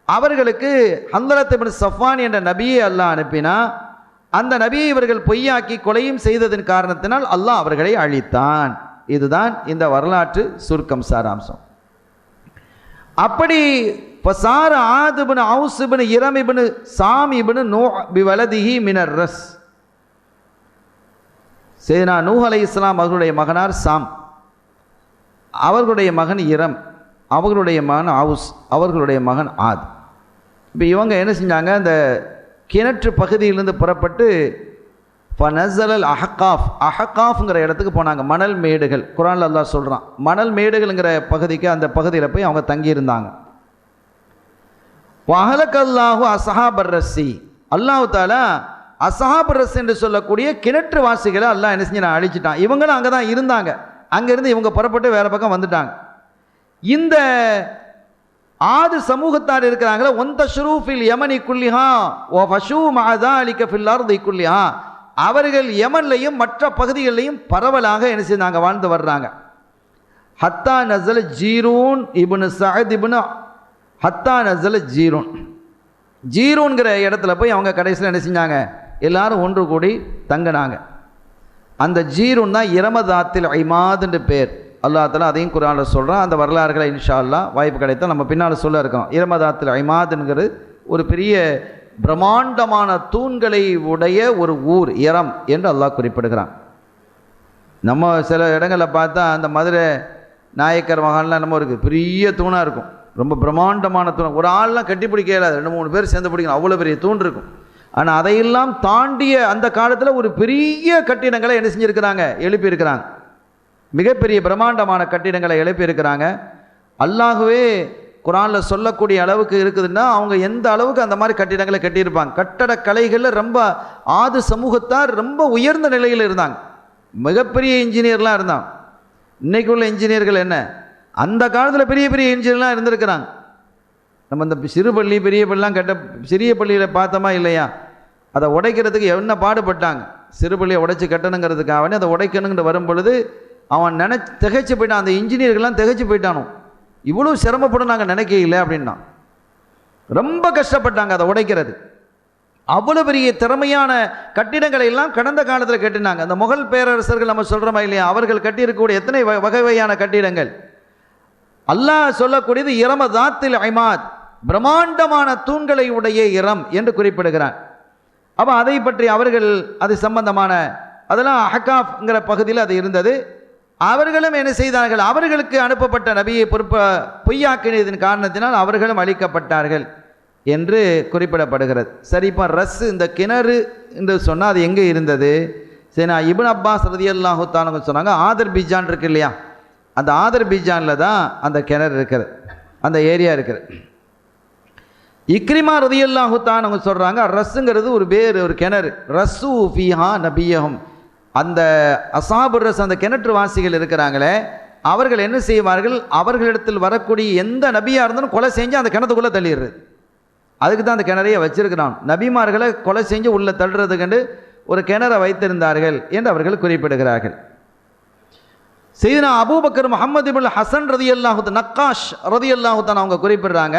அவர்களுக்கு ஹன்லலத் இப்னு சஃப்வான் என்ற நபியை அல்லாஹ் அனுப்பினா, அந்த நபியை இவர்கள் பொய்யாக்கி கொலையும் செய்ததன் காரணத்தினால் அல்லாஹ் அவர்களை அழித்தான். இதுதான் இந்த வரலாற்று சுருக்கம் சாராம்சம். அப்படி ஃபசார ஆத் இப்னு அவுஸ் இப்னு இரம் இப்னு சாம் இப்னு நூஹ் பிவலதிஹி மினர் ரஸ், சையதுனா நூஹ் அலைஹிஸ்ஸலாம் அவர்களுடைய மகனார் சாம், அவர்களுடைய மகன் இரம், அவர்களுடைய மகன் அவுஸ், அவர்களுடைய மகன் ஆத். இப்போ இவங்க என்ன செஞ்சாங்க, இந்த கிணற்று பகுதியிலிருந்து புறப்பட்டு ஃபனஸலல் அஹகாஃப், அஹகாஃப்ங்கிற இடத்துக்கு போனாங்க. மணல் மேடுகள், குர்ஆன்ல அல்லாஹ் சொல்கிறான். மணல் மேடுகள்ங்கிற பகுதிக்கு, அந்த பகுதியில் போய் அவங்க தங்கியிருந்தாங்க. வஹலக்கல்லாஹு அஸ்ஹாபர் ரஸ்ஸி, அல்லாஹ் தஆலா அஸ்ஹாபர் ரஸ் என்று சொல்லக்கூடிய கிணற்று வாசிகளை அல்லாஹ் என்ன செஞ்சான், அழிச்சிட்டான். இவங்களும் அங்கே தான் இருந்தாங்க. அங்கேருந்து இவங்க புறப்பட்டு வேறு பக்கம் வந்துட்டாங்க. இந்த ஆது சமூகத்தார் இருக்கிறாங்களே, ஒந்த ஷுரூஃபில் யமனி குல்லிஹா ஓ ஃபஷூ மஅதாலிக ஃபில் அர்தி குல்லிஹா, அவர்கள் யமன்லையும் மற்ற பகுதிகளிலையும் பரவலாக என்ன செய்தாங்க, வாழ்ந்து வர்றாங்க. ஹத்தா நஸல ஜீரூன் இப்னு சஅத் இப்னு ஹத்தா நஸல ஜீரூன், ஜீரூன்கிற இடத்துல போய் அவங்க கடைசியில் என்ன செஞ்சாங்க, எல்லாரும் ஒன்று கூடி தங்கினாங்க. அந்த ஜீரூன் தான் இரமதாத்தில் ஐமாதுன்னு பேர். அல்லாஹ் தஆலா அதையும் குர்ஆனில் சொல்கிறான். அந்த வரலாறுகளை இன்ஷா அல்லாஹ் வாய்ப்பு கிடைத்தால் நம்ம பின்னால் சொல்ல இருக்கோம். இரமதாத்தில் ஐமாதுங்கிறது ஒரு பெரிய பிரம்மாண்டமான தூண்களை உடைய ஒரு ஊர் இரம் என்று அல்லாஹ் குறிப்பிடுகிறான். நம்ம சில இடங்களில் பார்த்தா அந்த மதுரை நாயக்கர் மகான்லாம் நம்ம இருக்குது, பெரிய தூணாக இருக்கும், ரொம்ப பிரம்மாண்டமான தூண், ஒரு ஆள்லாம் கட்டி பிடிக்க இயலாது, 2-3 பேர் சேர்ந்து பிடிக்கணும், அவ்வளோ பெரிய தூண் இருக்கும். ஆனால் அதையெல்லாம் தாண்டிய அந்த காலத்தில் ஒரு பெரிய கட்டிடங்களை என்ன செஞ்சுருக்கிறாங்க, எழுப்பியிருக்கிறாங்க. மிகப்பெரிய பிரம்மாண்டமான கட்டிடங்களை எழுப்பியிருக்கிறாங்க. அல்லாஹ்வே குர்ஆனில் சொல்லக்கூடிய அளவுக்கு இருக்குதுன்னா அவங்க எந்த அளவுக்கு அந்த மாதிரி கட்டிடங்களை கட்டியிருப்பாங்க. கட்டட கலைகளில் ரொம்ப ஆது சமூகத்தார் ரொம்ப உயர்ந்த நிலையில் இருந்தாங்க. மிகப்பெரிய இன்ஜினியர்லாம் இருந்தாங்க. இன்றைக்கு உள்ள இன்ஜினியர்கள் என்ன, அந்த காலத்தில் பெரிய பெரிய இன்ஜினியர்லாம் இருந்திருக்கிறாங்க. நம்ம இந்த சிறு பள்ளி பெரிய பள்ளிலாம் சிறிய பள்ளியில் பார்த்தோமா இல்லையா, அதை உடைக்கிறதுக்கு என்ன பாடுபட்டாங்க. சிறு பள்ளியை உடைச்சி கட்டணுங்கிறதுக்காக அதை உடைக்கணுங்கிற வரும் பொழுது அவன் திகைச்சு போயிட்டான். அந்த இன்ஜினியர்கள்லாம் திகைச்சு போயிட்டானோ, இவ்வளோ சிரமப்படும் நாங்கள் நினைக்கல அப்படின்னா. ரொம்ப கஷ்டப்பட்டாங்க அதை உடைக்கிறது. அவ்வளோ பெரிய திறமையான கட்டிடங்களை எல்லாம் கடந்த காலத்தில் கட்டினாங்க. அந்த முகல் பேரரசர்கள் நம்ம சொல்கிறோமா இல்லையா, அவர்கள் கட்டியிருக்கக்கூடிய எத்தனை வகை வகையான கட்டிடங்கள். அல்லாஹ் சொல்லக்கூடியது இரமதாத்தில் ஐமாத், பிரம்மாண்டமான தூண்களை உடைய இரம் என்று குறிப்பிடுகிறான். அப்போ அதை பற்றி அவர்கள் அது சம்பந்தமான அதெல்லாம் அஹகாஃப்ங்கிற பகுதியில் அது இருந்தது. அவர்களும் என்ன செய்தார்கள், அவர்களுக்கு அனுப்பப்பட்ட நபியை பொய்யாக்கினதின் காரணத்தினால் அவர்களும் அழிக்கப்பட்டார்கள் என்று குறிப்பிடப்படுகிறது. சரி, இப்போ ரஸ் இந்த கிணறு என்று சொன்னால் அது எங்கே இருந்தது? சரி, நான் இப்னு அப்பாஸ் ரலியல்லாஹு தஆலா சொன்னாங்க, ஆதர்பீஜான் இருக்கு இல்லையா, அந்த ஆதர்பீஜானில் தான் அந்த கிணறு இருக்கிறது, அந்த ஏரியா இருக்குது. இக்ரிமா ரலியல்லாஹு தஆலா சொல்கிறாங்க, ரஸ்ஸுங்கிறது ஒரு பேர், ஒரு கிணறு. ரஸ்ஸு ஃபீஹா நபியஹும், அந்த அஸாபுர் ரஸ் அந்த கிணற்று வாசிகள் இருக்கிறாங்களே, அவர்கள் என்ன செய்வார்கள், அவர்களிடத்தில் வரக்கூடிய எந்த நபியாக இருந்தாலும் கொலை செஞ்சு அந்த கிணத்துக்குள்ளே தள்ளிடுறது. அதுக்கு தான் அந்த கிணறையை வச்சிருக்கிறான். நபிமார்களை கொலை செஞ்சு உள்ளே தள்ளுறதுக்கென்று ஒரு கிணறை வைத்திருந்தார்கள் என்று அவர்கள் குறிப்பிடுகிறார்கள். சையதுனா அபூபக்கர் முஹம்மது இப்னு ஹசன் ரலியல்லாஹு தஆலா, நக்காஷ் ரலியல்லாஹு தஆலா அவங்க குறிப்பிடுறாங்க,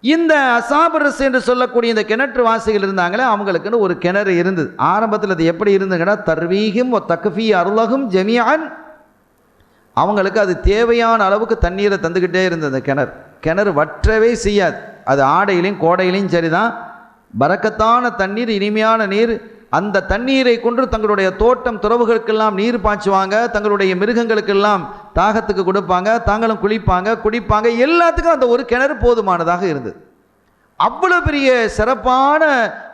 இந்த அஸாபுர் ரஸ் என்று சொல்லக்கூடிய இந்த கிணற்று வாசிகள் இருந்தாங்களே, அவங்களுக்குன்னு ஒரு கிணறு இருந்தது. ஆரம்பத்தில் அது எப்படி இருந்துங்கன்னா, தர்வீஹிம் வ தக்ஃபீ அர்லஹும் ஜமீஅன், அவங்களுக்கு அது தேவையான அளவுக்கு தண்ணீரை தந்துக்கிட்டே இருந்தது. அந்த கிணறு வற்றவே செய்யாது. அது ஆடையிலையும் கோடையிலையும் சரிதான், பரக்கத்தான தண்ணீர், இனிமையான நீர். அந்த தண்ணீரை கொண்டு தங்களுடைய தோட்டம் துறவுகளுக்கெல்லாம் நீர் பாய்ச்சுவாங்க, தங்களுடைய மிருகங்களுக்கெல்லாம் தாகத்துக்கு கொடுப்பாங்க, தாங்களும் குளிப்பாங்க, குடிப்பாங்க. எல்லாத்துக்கும் அந்த ஒரு கிணறு போதுமானதாக இருந்தது. அவ்வளோ பெரிய சிறப்பான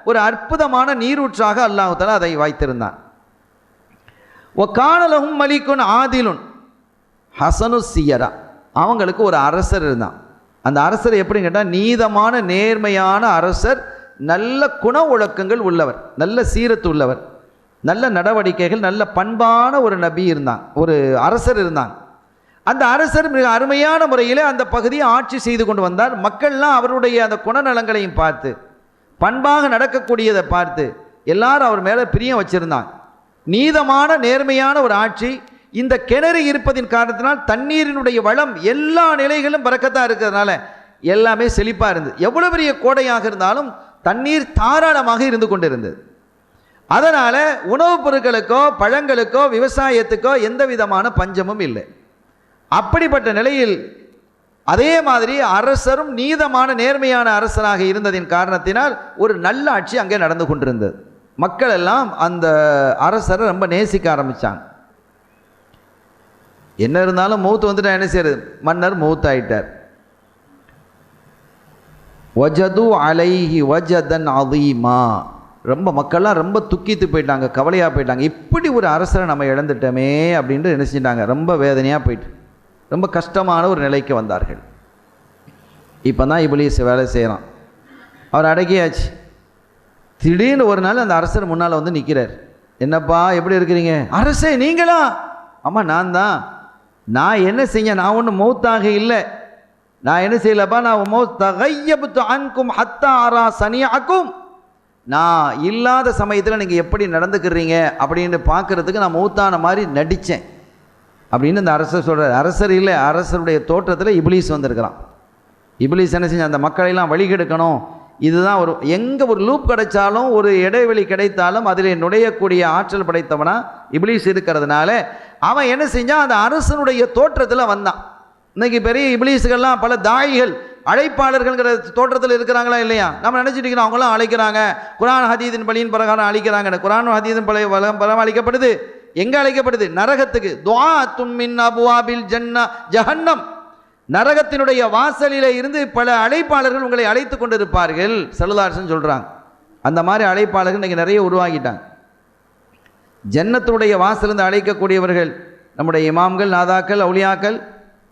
ஒரு அற்புதமான நீரூற்றாக அல்லாஹ் தஆலா அதை வைத்திருந்தான். வகான லஹும் மலிக்குன் ஆதிலுன் ஹசனு சியரா, அவங்களுக்கு ஒரு அரசர் இருந்தான். அந்த அரசர் எப்படின்னு கேட்டால் நீதமான நேர்மையான அரசர், நல்ல குண ஒழுக்கங்கள் உள்ளவர், நல்ல சீரத்து உள்ளவர், நல்ல நடவடிக்கைகள், நல்ல பண்பான ஒரு நபி இருந்தான், ஒரு அரசர் இருந்தான். அந்த அரசர் மிக அருமையான முறையில் அந்த பகுதியை ஆட்சி செய்து கொண்டு வந்தார். மக்கள்லாம் அவருடைய அந்த குணநலங்களையும் பார்த்து, பண்பாக நடக்கக்கூடியதை பார்த்து எல்லாரும் அவர் மேலே பிரியம் வச்சிருந்தாங்க. நீதமான நேர்மையான ஒரு ஆட்சி. இந்த கிணறு இருப்பதின் காரணத்தினால் தண்ணீரினுடைய வளம் எல்லா நிலைகளும் பரக்கத்தாக இருக்கிறதுனால எல்லாமே செழிப்பாக இருந்தது. எவ்வளோ பெரிய கோடையாக இருந்தாலும் தண்ணீர் தாராளமாக இருந்து கொண்டிருந்தது. அதனால் உணவுப் பொருட்களுக்கோ பழங்களுக்கோ விவசாயத்துக்கோ எந்த விதமான பஞ்சமும் இல்லை. அப்படிப்பட்ட நிலையில் அதே மாதிரி அரசரும் நீதமான நேர்மையான அரசராக இருந்ததின் காரணத்தினால் ஒரு நல்ல ஆட்சி அங்கே நடந்து கொண்டிருந்தது. மக்கள் எல்லாம் அந்த அரசரை ரொம்ப நேசிக்க ஆரம்பித்தாங்க. என்ன இருந்தாலும் மௌத்து வந்துட்டா என்ன செய்யறது, மன்னர் மௌத்தாயிட்டார். வஜது அலைஹி வஜதன் அதீமா, ரொம்ப மக்கள்லாம் ரொம்ப துக்கித்து போயிட்டாங்க, கவலையாக போயிட்டாங்க. இப்படி ஒரு அரசரை நம்ம இழந்துட்டோமே அப்படின்ட்டு என்ன செஞ்சிட்டாங்க, ரொம்ப வேதனையாக போயிட்டு ரொம்ப கஷ்டமான ஒரு நிலைக்கு வந்தார்கள். இப்போ தான் இப்லீஸ் வேலை செய்கிறான். அவர் அடக்கியாச்சு. திடீர்னு ஒரு நாள் அந்த அரசர் முன்னால் வந்து நிற்கிறார். என்னப்பா எப்படி இருக்கிறீங்க? அரசே நீங்களா? ஆமாம் நான் தான். நான் என்ன செஞ்சேன்? நான் ஒன்றும் மௌத்தாக இல்லை. நான் என்ன செய்யலப்பா, நான் தகையபுத்து அன்கும் ஹத்தா அரா சனியாக்கும், நான் இல்லாத சமயத்தில் நீங்கள் எப்படி நடந்துக்கிறீங்க அப்படின்னு பார்க்குறதுக்கு நான் மௌத்தான மாதிரி நடித்தேன் அப்படின்னு இந்த அரசர் சொல்கிறார். அரசர் இல்லை, அரசருடைய தோற்றத்தில் இப்லீஸ் வந்திருக்கிறான். இப்லீஸ் என்ன செஞ்ச, அந்த மக்களையெல்லாம் வழிகெடுக்கணும். இதுதான் ஒரு எங்கே ஒரு லூப் கிடைச்சாலும் ஒரு இடைவெளி கிடைத்தாலும் அதில் நுழையக்கூடிய ஆற்றல் படைத்தவனா இப்லீஸ் இருக்கிறதுனால அவன் என்ன செஞ்சான், அந்த அரசனுடைய தோற்றத்தில் வந்தான். இன்னைக்கு பெரிய இப்லீஸுகள்லாம் பல தாயிகள் அழைப்பாளர்கள்ங்கிற தோற்றத்தில் இருக்கிறாங்களா இல்லையா? நம்ம நினச்சிட்டு இருக்கிறோம் அவங்களாம் அழைக்கிறாங்க, குரான் ஹதீதின் பலியின் பிரகாரம் அழிக்கிறாங்க. குரான் ஹதீதின் பலம் அழிக்கப்படுது. எங்கே அழைக்கப்படுது? நரகத்துக்கு. துஆத்தும் மின் அபுவாபில் ஜஹன்னம், நரகத்தினுடைய வாசலில் இருந்து பல அழைப்பாளர்கள் உங்களை அழைத்து கொண்டு இருப்பார்கள் ஸல்லல்லாஹு அலைஹி வஸல்லம் சொல்கிறாங்க. அந்த மாதிரி அழைப்பாளர்கள் இன்றைக்கி நிறைய உருவாகிட்டாங்க. ஜன்னத்தினுடைய வாசலிருந்து அழைக்கக்கூடியவர்கள் நம்முடைய இமாம்கள், நாதாக்கள், அவுலியாக்கள்,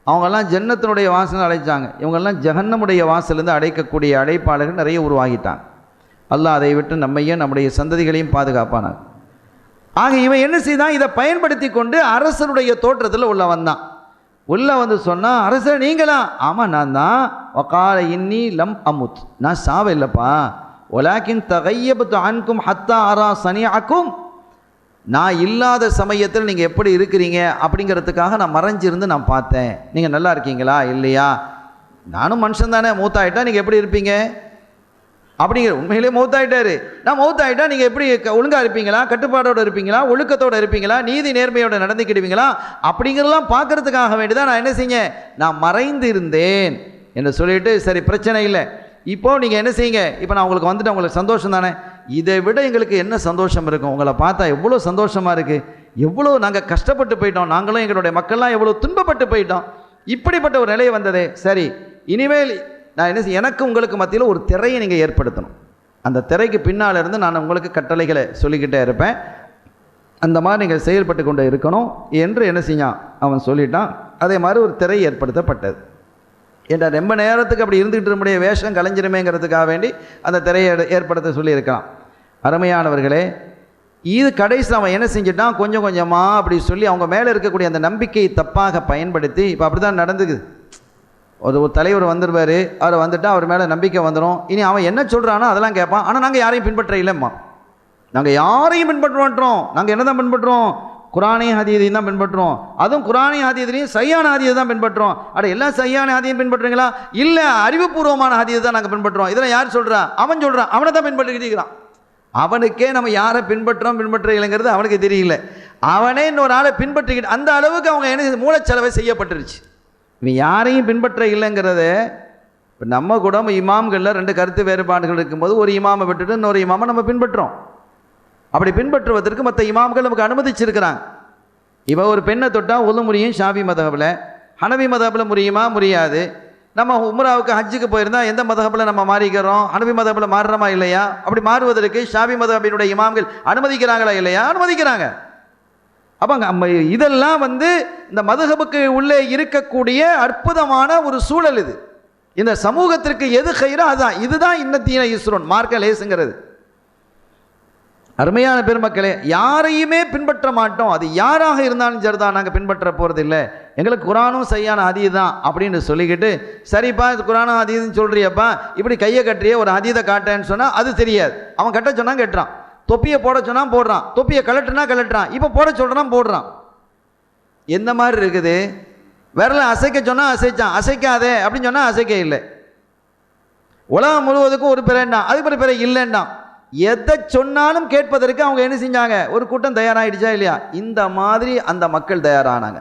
அவங்கெல்லாம் ஜன்னத்தினுடைய வாசலில் அழைச்சாங்க. இவங்கெல்லாம் ஜஹன்னமுடைய வாசலிருந்து அழைக்கக்கூடிய அழைப்பாளர்கள் நிறைய உருவாகிட்டாங்க. அல்லாஹ் அதை விட்டு நம்மையும் நம்முடைய சந்ததிகளையும் பாதுகாப்பானாங்க. ஆக இவன் என்ன செய்தான், இதை பயன்படுத்தி கொண்டு அரசனுடைய தோற்றத்தில் உள்ள வந்தான். உள்ள வந்து சொன்னால், அரசர் நீங்களா? ஆமாம் நான் தான். வகால இன்னி லம் அமுத், நான் சாவ இல்லைப்பா. ஒலாக்கின் தகையபத்து அன்கும் ஹத்தா அரா சனியாக்கும், நான் இல்லாத சமயத்தில் நீங்கள் எப்படி இருக்கிறீங்க அப்படிங்கிறதுக்காக நான் மறைஞ்சிருந்து நான் பார்த்தேன். நீங்கள் நல்லா இருக்கீங்களா இல்லையா? நானும் மனுஷன் தானே, மூத்தாயிட்டா நீங்கள் எப்படி இருப்பீங்க அப்படிங்கிற. உண்மையிலே மௌத்தாயிட்டாரு. நான் மௌத்தாயிட்டா நீங்கள் எப்படி ஒழுங்காக இருப்பீங்களா, கட்டுப்பாடோடு இருப்பீங்களா, ஒழுக்கத்தோடு இருப்பீங்களா, நீதி நேர்மையோடு நடந்துக்கிடுவீங்களா அப்படிங்கிறதெல்லாம் பார்க்கறதுக்காக வேண்டி தான் நான் என்ன செஞ்சேன், நான் மறைந்து இருந்தேன் என்று சொல்லிட்டு, சரி பிரச்சனை இல்லை, இப்போது நீங்கள் என்ன செய்யுங்க, இப்போ நான் உங்களுக்கு வந்துட்டு உங்களுக்கு சந்தோஷம் தானே? இதை விட எங்களுக்கு என்ன சந்தோஷம் இருக்கும்? உங்களை பார்த்தா எவ்வளோ சந்தோஷமாக இருக்குது, எவ்வளோ நாங்கள் கஷ்டப்பட்டு போயிட்டோம், நாங்களும் எங்களுடைய மக்கள்லாம் எவ்வளோ துன்பப்பட்டு போயிட்டோம், இப்படிப்பட்ட ஒரு நிலை வந்ததே. சரி இனிமேல் நான் என்ன செய்ய, எனக்கு உங்களுக்கு மத்தியில் ஒரு திரையை நீங்கள் ஏற்படுத்தணும். அந்த திரைக்கு பின்னால் இருந்து நான் உங்களுக்கு கட்டளைகளை சொல்லிக்கிட்டே இருப்பேன், அந்த மாதிரி நீங்கள் செயல்பட்டு கொண்டு இருக்கணும் என்று என்ன செஞ்சான் அவன் சொல்லிட்டான். அதே மாதிரி ஒரு திரை ஏற்படுத்தப்பட்டது. என்ற ரொம்ப நேரத்துக்கு அப்படி இருந்துகிட்டு நம்முடைய வேஷம் கலைஞ்சிருமேங்கிறதுக்காக வேண்டி அந்த திரையை ஏற்படுத்த சொல்லியிருக்கலாம். அருமையானவர்களே, இது கடைசி அவன் என்ன செஞ்சிட்டான், கொஞ்சம் கொஞ்சமாக அப்படி சொல்லி அவங்க மேலே இருக்கக்கூடிய அந்த நம்பிக்கையை தப்பாக பயன்படுத்தி, இப்போ அப்படி தான் நடந்துக்குது. ஒரு தலைவர் வந்துடுவார், அவர் வந்துட்டால் அவர் மேலே நம்பிக்கை வந்துடும். இனி அவன் என்ன சொல்கிறானோ அதெல்லாம் கேட்பான். ஆனால் நாங்கள் யாரையும் பின்பற்ற இல்லைம்மா, நாங்கள் யாரையும் பின்பற்ற மாட்டோம். நாங்கள் என்ன தான் பின்பற்றுறோம், குரானையும் ஹதீதையும் தான் பின்பற்றுறோம். அதுவும் குரானையும் ஹதீதையும் சையான ஹதீதை தான் பின்பற்றுறோம். எல்லாம் சையான ஹதீதையும் பின்பற்றுறீங்களா? இல்லை, அறிவுபூர்வமான ஹதீதை தான் நாங்கள் பின்பற்றுறோம். இதெல்லாம் யார் சொல்கிறா? அவன் சொல்கிறான், அவனை தான் பின்பற்றிக்கிட்டு இருக்கிறான். அவனுக்கே நம்ம யாரை பின்பற்றுறோம் பின்பற்ற இல்லைங்கிறது அவனுக்கு தெரியல. அவனே இன்னொரு ஆளை பின்பற்றிக்கிட்டு அந்த அளவுக்கு அவங்க என்ன மூளைச்சலவை செய்யப்பட்டுருச்சு. இவன் யாரையும் பின்பற்ற இல்லைங்கிறத இப்போ நம்ம கூட இமாம்களில் 2 கருத்து வேறுபாடுகள் இருக்கும்போது ஒரு இமாமை விட்டுட்டு இன்னொரு இமாமை நம்ம பின்பற்றுறோம். அப்படி பின்பற்றுவதற்கு மற்ற இமாம்கள் நமக்கு அனுமதிச்சிருக்கிறாங்க. இப்போ ஒரு பெண்ணை தொட்டால் உது முறியும் ஷாஃபி மதஹபில், ஹனவி மதஹபில் முறியுமா? முடியாது. நம்ம உம்ராவுக்கு ஹஜ்ஜுக்கு போயிருந்தால் எந்த மதஹபில் நம்ம மாறிக்கிறோம்? ஹனவி மதஹபில் மாறுறோமா இல்லையா? அப்படி மாறுவதற்கு ஷாஃபி மதஹபினுடைய இமாம்கள் அனுமதிக்கிறாங்களா இல்லையா? அனுமதிக்கிறாங்க. அப்போ இதெல்லாம் இந்த மதுஹபுக்கு உள்ளே இருக்கக்கூடிய அற்புதமான ஒரு சூழல். இது இந்த சமூகத்திற்கு எது கைரோ அதுதான். இதுதான் இன்னத்தீன யுஸ்ருன், மார்க்க லேசுங்கிறது. அருமையான பெருமக்களே, யாரையுமே பின்பற்ற மாட்டோம். அது யாராக இருந்தாலும் சரிதான், நாங்கள் பின்பற்ற போகிறது இல்லை. எங்களுக்கு குரானும் சரியான ஹதீஸ் தான் அப்படின்னு சொல்லிக்கிட்டு, சரிப்பா குரானும் ஹதீஸ்ன்னு சொல்கிறியப்பா, இப்படி கையை கட்டுறிய ஒரு ஹதீஸை காட்டேன்னு சொன்னால் அது தெரியாது. அவன் கட்ட சொன்னால் கட்டுறான், தொப்பியை போட சொன்னால் போடுறான், தொப்பியை கலட்டுனா கலட்டுறான், இப்போ போட சொல்கிறான் போடுறான். எந்த மாதிரி இருக்குது? விரலை அசைக்க சொன்னால் அசைச்சான், அசைக்காதே அப்படின்னு சொன்னால் அசைக்க இல்லை. உலகம் முழுவதுக்கும் ஒரு பிறண்டான், அதுக்கு ஒரு பிற இல்லைண்டான். எதை சொன்னாலும் கேட்பதற்கு அவங்க என்ன செஞ்சாங்க? ஒரு கூட்டம் தயாராகிடுச்சா இல்லையா? இந்த மாதிரி அந்த மக்கள் தயாரானாங்க.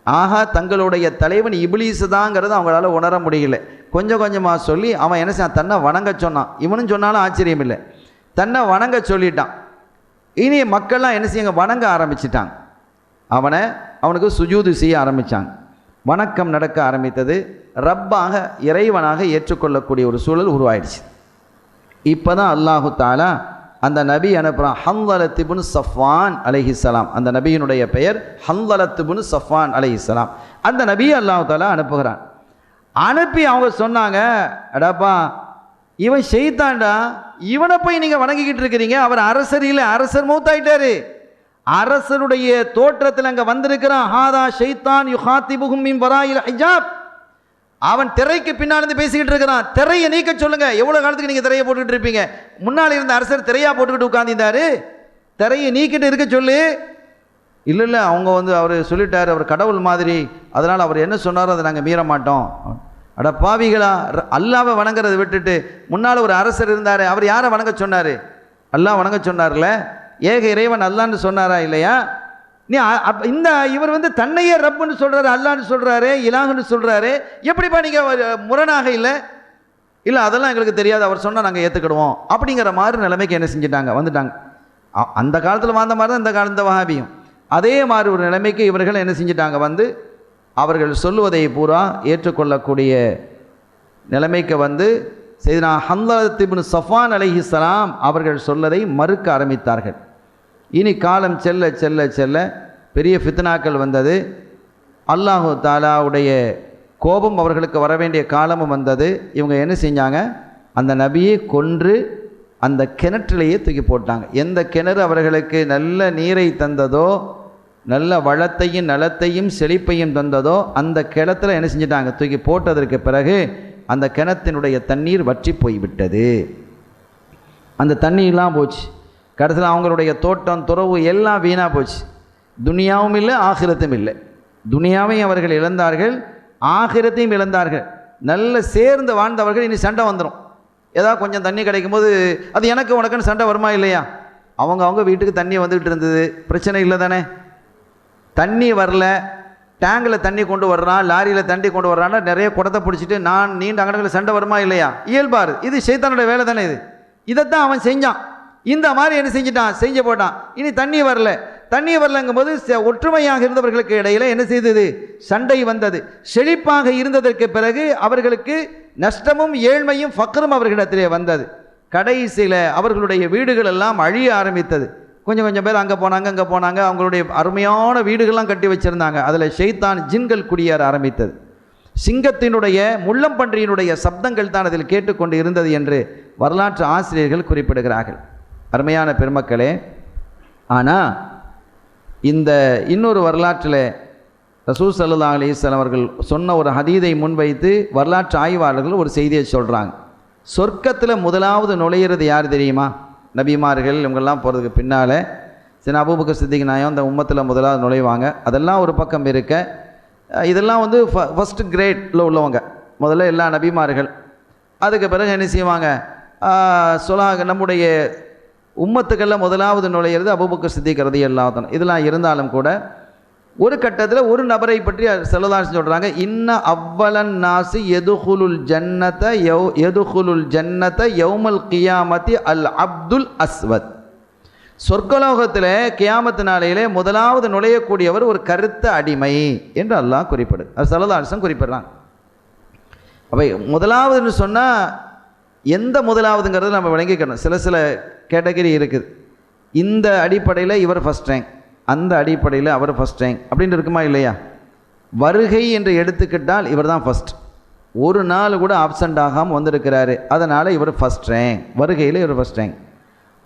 ஆஹா, தங்களுடைய தலைவன் இப்லீஸ் தாங்கிறது அவங்களால உணர முடியல. கொஞ்சம் கொஞ்சமாக சொல்லி அவன் என்ன செய்ய, தன்னை வணங்க சொன்னான். இவனும் சொன்னாலும் ஆச்சரியம் இல்லை, தன்னை வணங்க சொல்லிட்டான். இனி மக்கள்லாம் என்ன செய்யுங்க, வணங்க ஆரம்பிச்சிட்டாங்க. அவனுக்கு சுஜூது செய்ய ஆரம்பித்தாங்க. வணக்கம் நடக்க ஆரம்பித்தது. ரப்பாக, இறைவனாக ஏற்றுக்கொள்ளக்கூடிய ஒரு சூழல் உருவாயிடுச்சு. இப்போ தான் அல்லாஹு தாலா அந்த நபி அனுப்புகிறான், ஹன்லலத் இப்னு சஃப்வான் அலைஹிஸ்ஸலாம். அந்த நபியினுடைய பெயர் ஹன்லலத் இப்னு சஃப்வான் அலைஹிஸ்ஸலாம். அந்த நபியை அல்லாஹு தாலா அனுப்புகிறான். அனுப்பி அவங்க சொன்னாங்க, அடாப்பா இவன் ஷைத்தான்டா, இவனை போய் நீங்கள் வணங்கிக்கிட்டு இருக்கிறீங்க. அவர் அரசர் இல்லை, அரசர் மௌத்தாயிட்டாரு. அரசருடைய தோற்றத்தில் அங்கே வந்திருக்கிறான். ஹாதா ஷைத்தான் யுஹாத்திபுஹும் மின் வராயில் ஹிஜாப். அவன் திரைக்கு பின்னாடி பேசிக்கிட்டு இருக்கிறான். திரையை நீக்க சொல்லுங்க. எவ்வளோ காலத்துக்கு நீங்கள் திரையை போட்டுக்கிட்டு இருப்பீங்க? முன்னால் இருந்த அரசர் திரையா போட்டுக்கிட்டு உட்கார்ந்திருந்தாரு, திரையை நீக்கிட்டு இருக்க சொல்லு. இல்லை இல்லை, அவங்க அவர் சொல்லிட்டார், அவர் கடவுள் மாதிரி, அதனால் அவர் என்ன சொன்னாரோ அதை நாங்கள் மீற மாட்டோம். அட பாவிகளா, அல்லாவை வணங்குறதை விட்டுட்டு முன்னால் ஒரு அரசர் இருந்தார், அவர் யாரை வணங்க சொன்னார்? அல்லாஹ் வணங்க சொன்னார்ல, ஏக இறைவன் அல்லான்னு சொன்னாரா இல்லையா? நீ இந்த இவர் தன்னையே ரப்புன்னு சொல்கிறாரு, அல்லான்னு சொல்கிறாரு, இலாகுன்னு சொல்கிறாரு. எப்படிப்பா நீங்கள் முரணாக இல்லை? இல்லை அதெல்லாம் எங்களுக்கு தெரியாது, அவர் சொன்னால் நாங்கள் ஏற்றுக்கிடுவோம் அப்படிங்கிற மாதிரி நிலைமைக்கு என்ன செஞ்சிட்டாங்க, வந்துட்டாங்க. அந்த காலத்தில் வாழ்ந்த மாதிரி தான் இந்த காலத்த வஹாபியும் அதே மாதிரி ஒரு நிலைமைக்கு இவர்கள் என்ன செஞ்சிட்டாங்க, அவர்கள் சொல்லுவதை பூரா ஏற்றுக்கொள்ளக்கூடிய நிலைமைக்கு செய்தனா ஹன்லலத் இப்னு சஃப்வான் அலைஹிஸ்ஸலாம் அவர்கள் சொல்லதை மறுக்க ஆரம்பித்தார்கள். இனி காலம் செல்ல செல்ல செல்ல பெரிய ஃபித்னாக்கள் வந்தது. அல்லாஹு தாலாவுடைய கோபம் அவர்களுக்கு வர வேண்டிய காலமும் வந்தது. இவங்க என்ன செஞ்சாங்க, அந்த நபியை கொன்று அந்த கிணற்றிலேயே தூக்கி போட்டாங்க. எந்த கிணறு அவர்களுக்கு நல்ல நீரை தந்ததோ, நல்ல வளத்தையும் நலத்தையும் செழிப்பையும் தந்ததோ, அந்த கிணத்துல என்ன செஞ்சிட்டாங்க, தூக்கி போட்டதற்கு பிறகு அந்த கிணத்தினுடைய தண்ணீர் வற்றி போய்விட்டது. அந்த தண்ணியெல்லாம் போச்சு. கடைசியில் அவங்களுடைய தோட்டம் துறவு எல்லாம் வீணாக போச்சு. துனியாவும் இல்லை, ஆகிரத்தும் இல்லை. துனியாவையும் அவர்கள் இழந்தார்கள், ஆகிரத்தையும் இழந்தார்கள். நல்ல சேர்ந்து வாழ்ந்தவர்கள் இனி சண்டை வந்துடும். ஏதாவது கொஞ்சம் தண்ணி கிடைக்கும் போது அது எனக்கு உனக்குன்னு சண்டை வருமா இல்லையா? அவங்க வீட்டுக்கு தண்ணி வந்துக்கிட்டு இருந்தது, பிரச்சனை இல்லை தானே. தண்ணி வரல, டேங்கில் தண்ணி கொண்டு வர்றான், லாரியில் தண்ணி கொண்டு வர்றான்னா நிறைய குடத்தை பிடிச்சிட்டு நான் நீண்ட அங்கடங்களில் சண்டை வருமா இல்லையா? இயல்பாரு, இது ஷைத்தானுடைய வேலை தானே. இதைத்தான் அவன் செஞ்சான். இந்த மாதிரி என்ன செஞ்சிட்டான், செஞ்சு போட்டான். இனி தண்ணி வரல, தண்ணி வரலங்கும் போது ஒற்றுமையாக இருந்தவர்களுக்கு இடையில என்ன செய்தது, சண்டை வந்தது. செழிப்பாக இருந்ததற்கு பிறகு அவர்களுக்கு நஷ்டமும் ஏழ்மையும் ஃபக்ரும் அவர்களிடத்திலே வந்தது. கடைசியில் அவர்களுடைய வீடுகள் எல்லாம் அழிய ஆரம்பித்தது. கொஞ்சம் கொஞ்சம் பேர் அங்கே போனாங்க, அவங்களுடைய அருமையான வீடுகள்லாம் கட்டி வச்சுருந்தாங்க. அதில் ஷைத்தான் ஜின்கள் குடியேற ஆரம்பித்தது. சிங்கத்தினுடைய முள்ளம்பன்றியினுடைய சப்தங்கள் தான் அதில் கேட்டுக்கொண்டு இருந்தது என்று வரலாற்று ஆசிரியர்கள் குறிப்பிடுகிறார்கள். அருமையான பெருமக்களே, ஆனால் இந்த இன்னொரு வரலாற்றில் ரசூல் ஸல்லல்லாஹு அலைஹி வஸல்லம் அவர்கள் சொன்ன ஒரு ஹதீதை முன்வைத்து வரலாற்று ஆய்வாளர்கள் ஒரு செய்தியை சொல்கிறாங்க. சொர்க்கத்தில் முதலாவது நுழையிறது யார் தெரியுமா? நபிமார்கள் இவங்கெல்லாம் போகிறதுக்கு பின்னால் சின்ன அபூபக்கர் சித்திக் நாயம் அந்த உம்மத்தில் முதலாவது நுழைவாங்க. அதெல்லாம் ஒரு பக்கம் இருக்க, இதெல்லாம் ஃபஸ்ட்டு கிரேட்டில் உள்ளவங்க, முதல்ல எல்லா நபிமார்கள். அதுக்கு பிறகு என்ன செய்வாங்க, நம்முடைய உம்மத்துக்களில் முதலாவது நுழையிறது அபூபக்கர் சித்திக் ரலியல்லாஹு அன்ஹு. இதெல்லாம் இருந்தாலும் கூட ஒரு கட்டத்தில் ஒரு நபரை பற்றி ஸல்லல்லாஹு அலைஹி சொல்கிறாங்க, இன்ன அவ்வலன் நாசி எதுகுலுல் ஜன்னத யௌமல் கியாமத்தி அல் அப்துல் அஸ்வத். சொர்க்கலோகத்தில் கியாமத்து நாளையிலே முதலாவது நுழையக்கூடியவர் ஒரு கருத்த அடிமை என்று அல்லாஹ் குறிப்பிடுது. அது ஸல்லல்லாஹு அலைஹி வஸல்லம் குறிப்பிடுறாங்க. அப்போ முதலாவதுன்னு சொன்னால் எந்த முதலாவதுங்கிறது நம்ம விளங்கிக்கணும். சில கேட்டகரி இருக்குது. இந்த அடிப்படையில் இவர் ஃபஸ்ட் ரேங்க், அந்த அடிப்படையில் அவர் ஃபஸ்ட் ரேங்க் அப்படின்னு இருக்குமா இல்லையா? வருகை என்று எடுத்துக்கிட்டால் இவர் தான் ஃபஸ்ட். ஒரு நாள் கூட ஆப்சண்ட் ஆகாமல் வந்திருக்கிறாரு, அதனால் இவர் ஃபஸ்ட் ரேங்க், வருகையில் இவர் ஃபஸ்ட் ரேங்க்.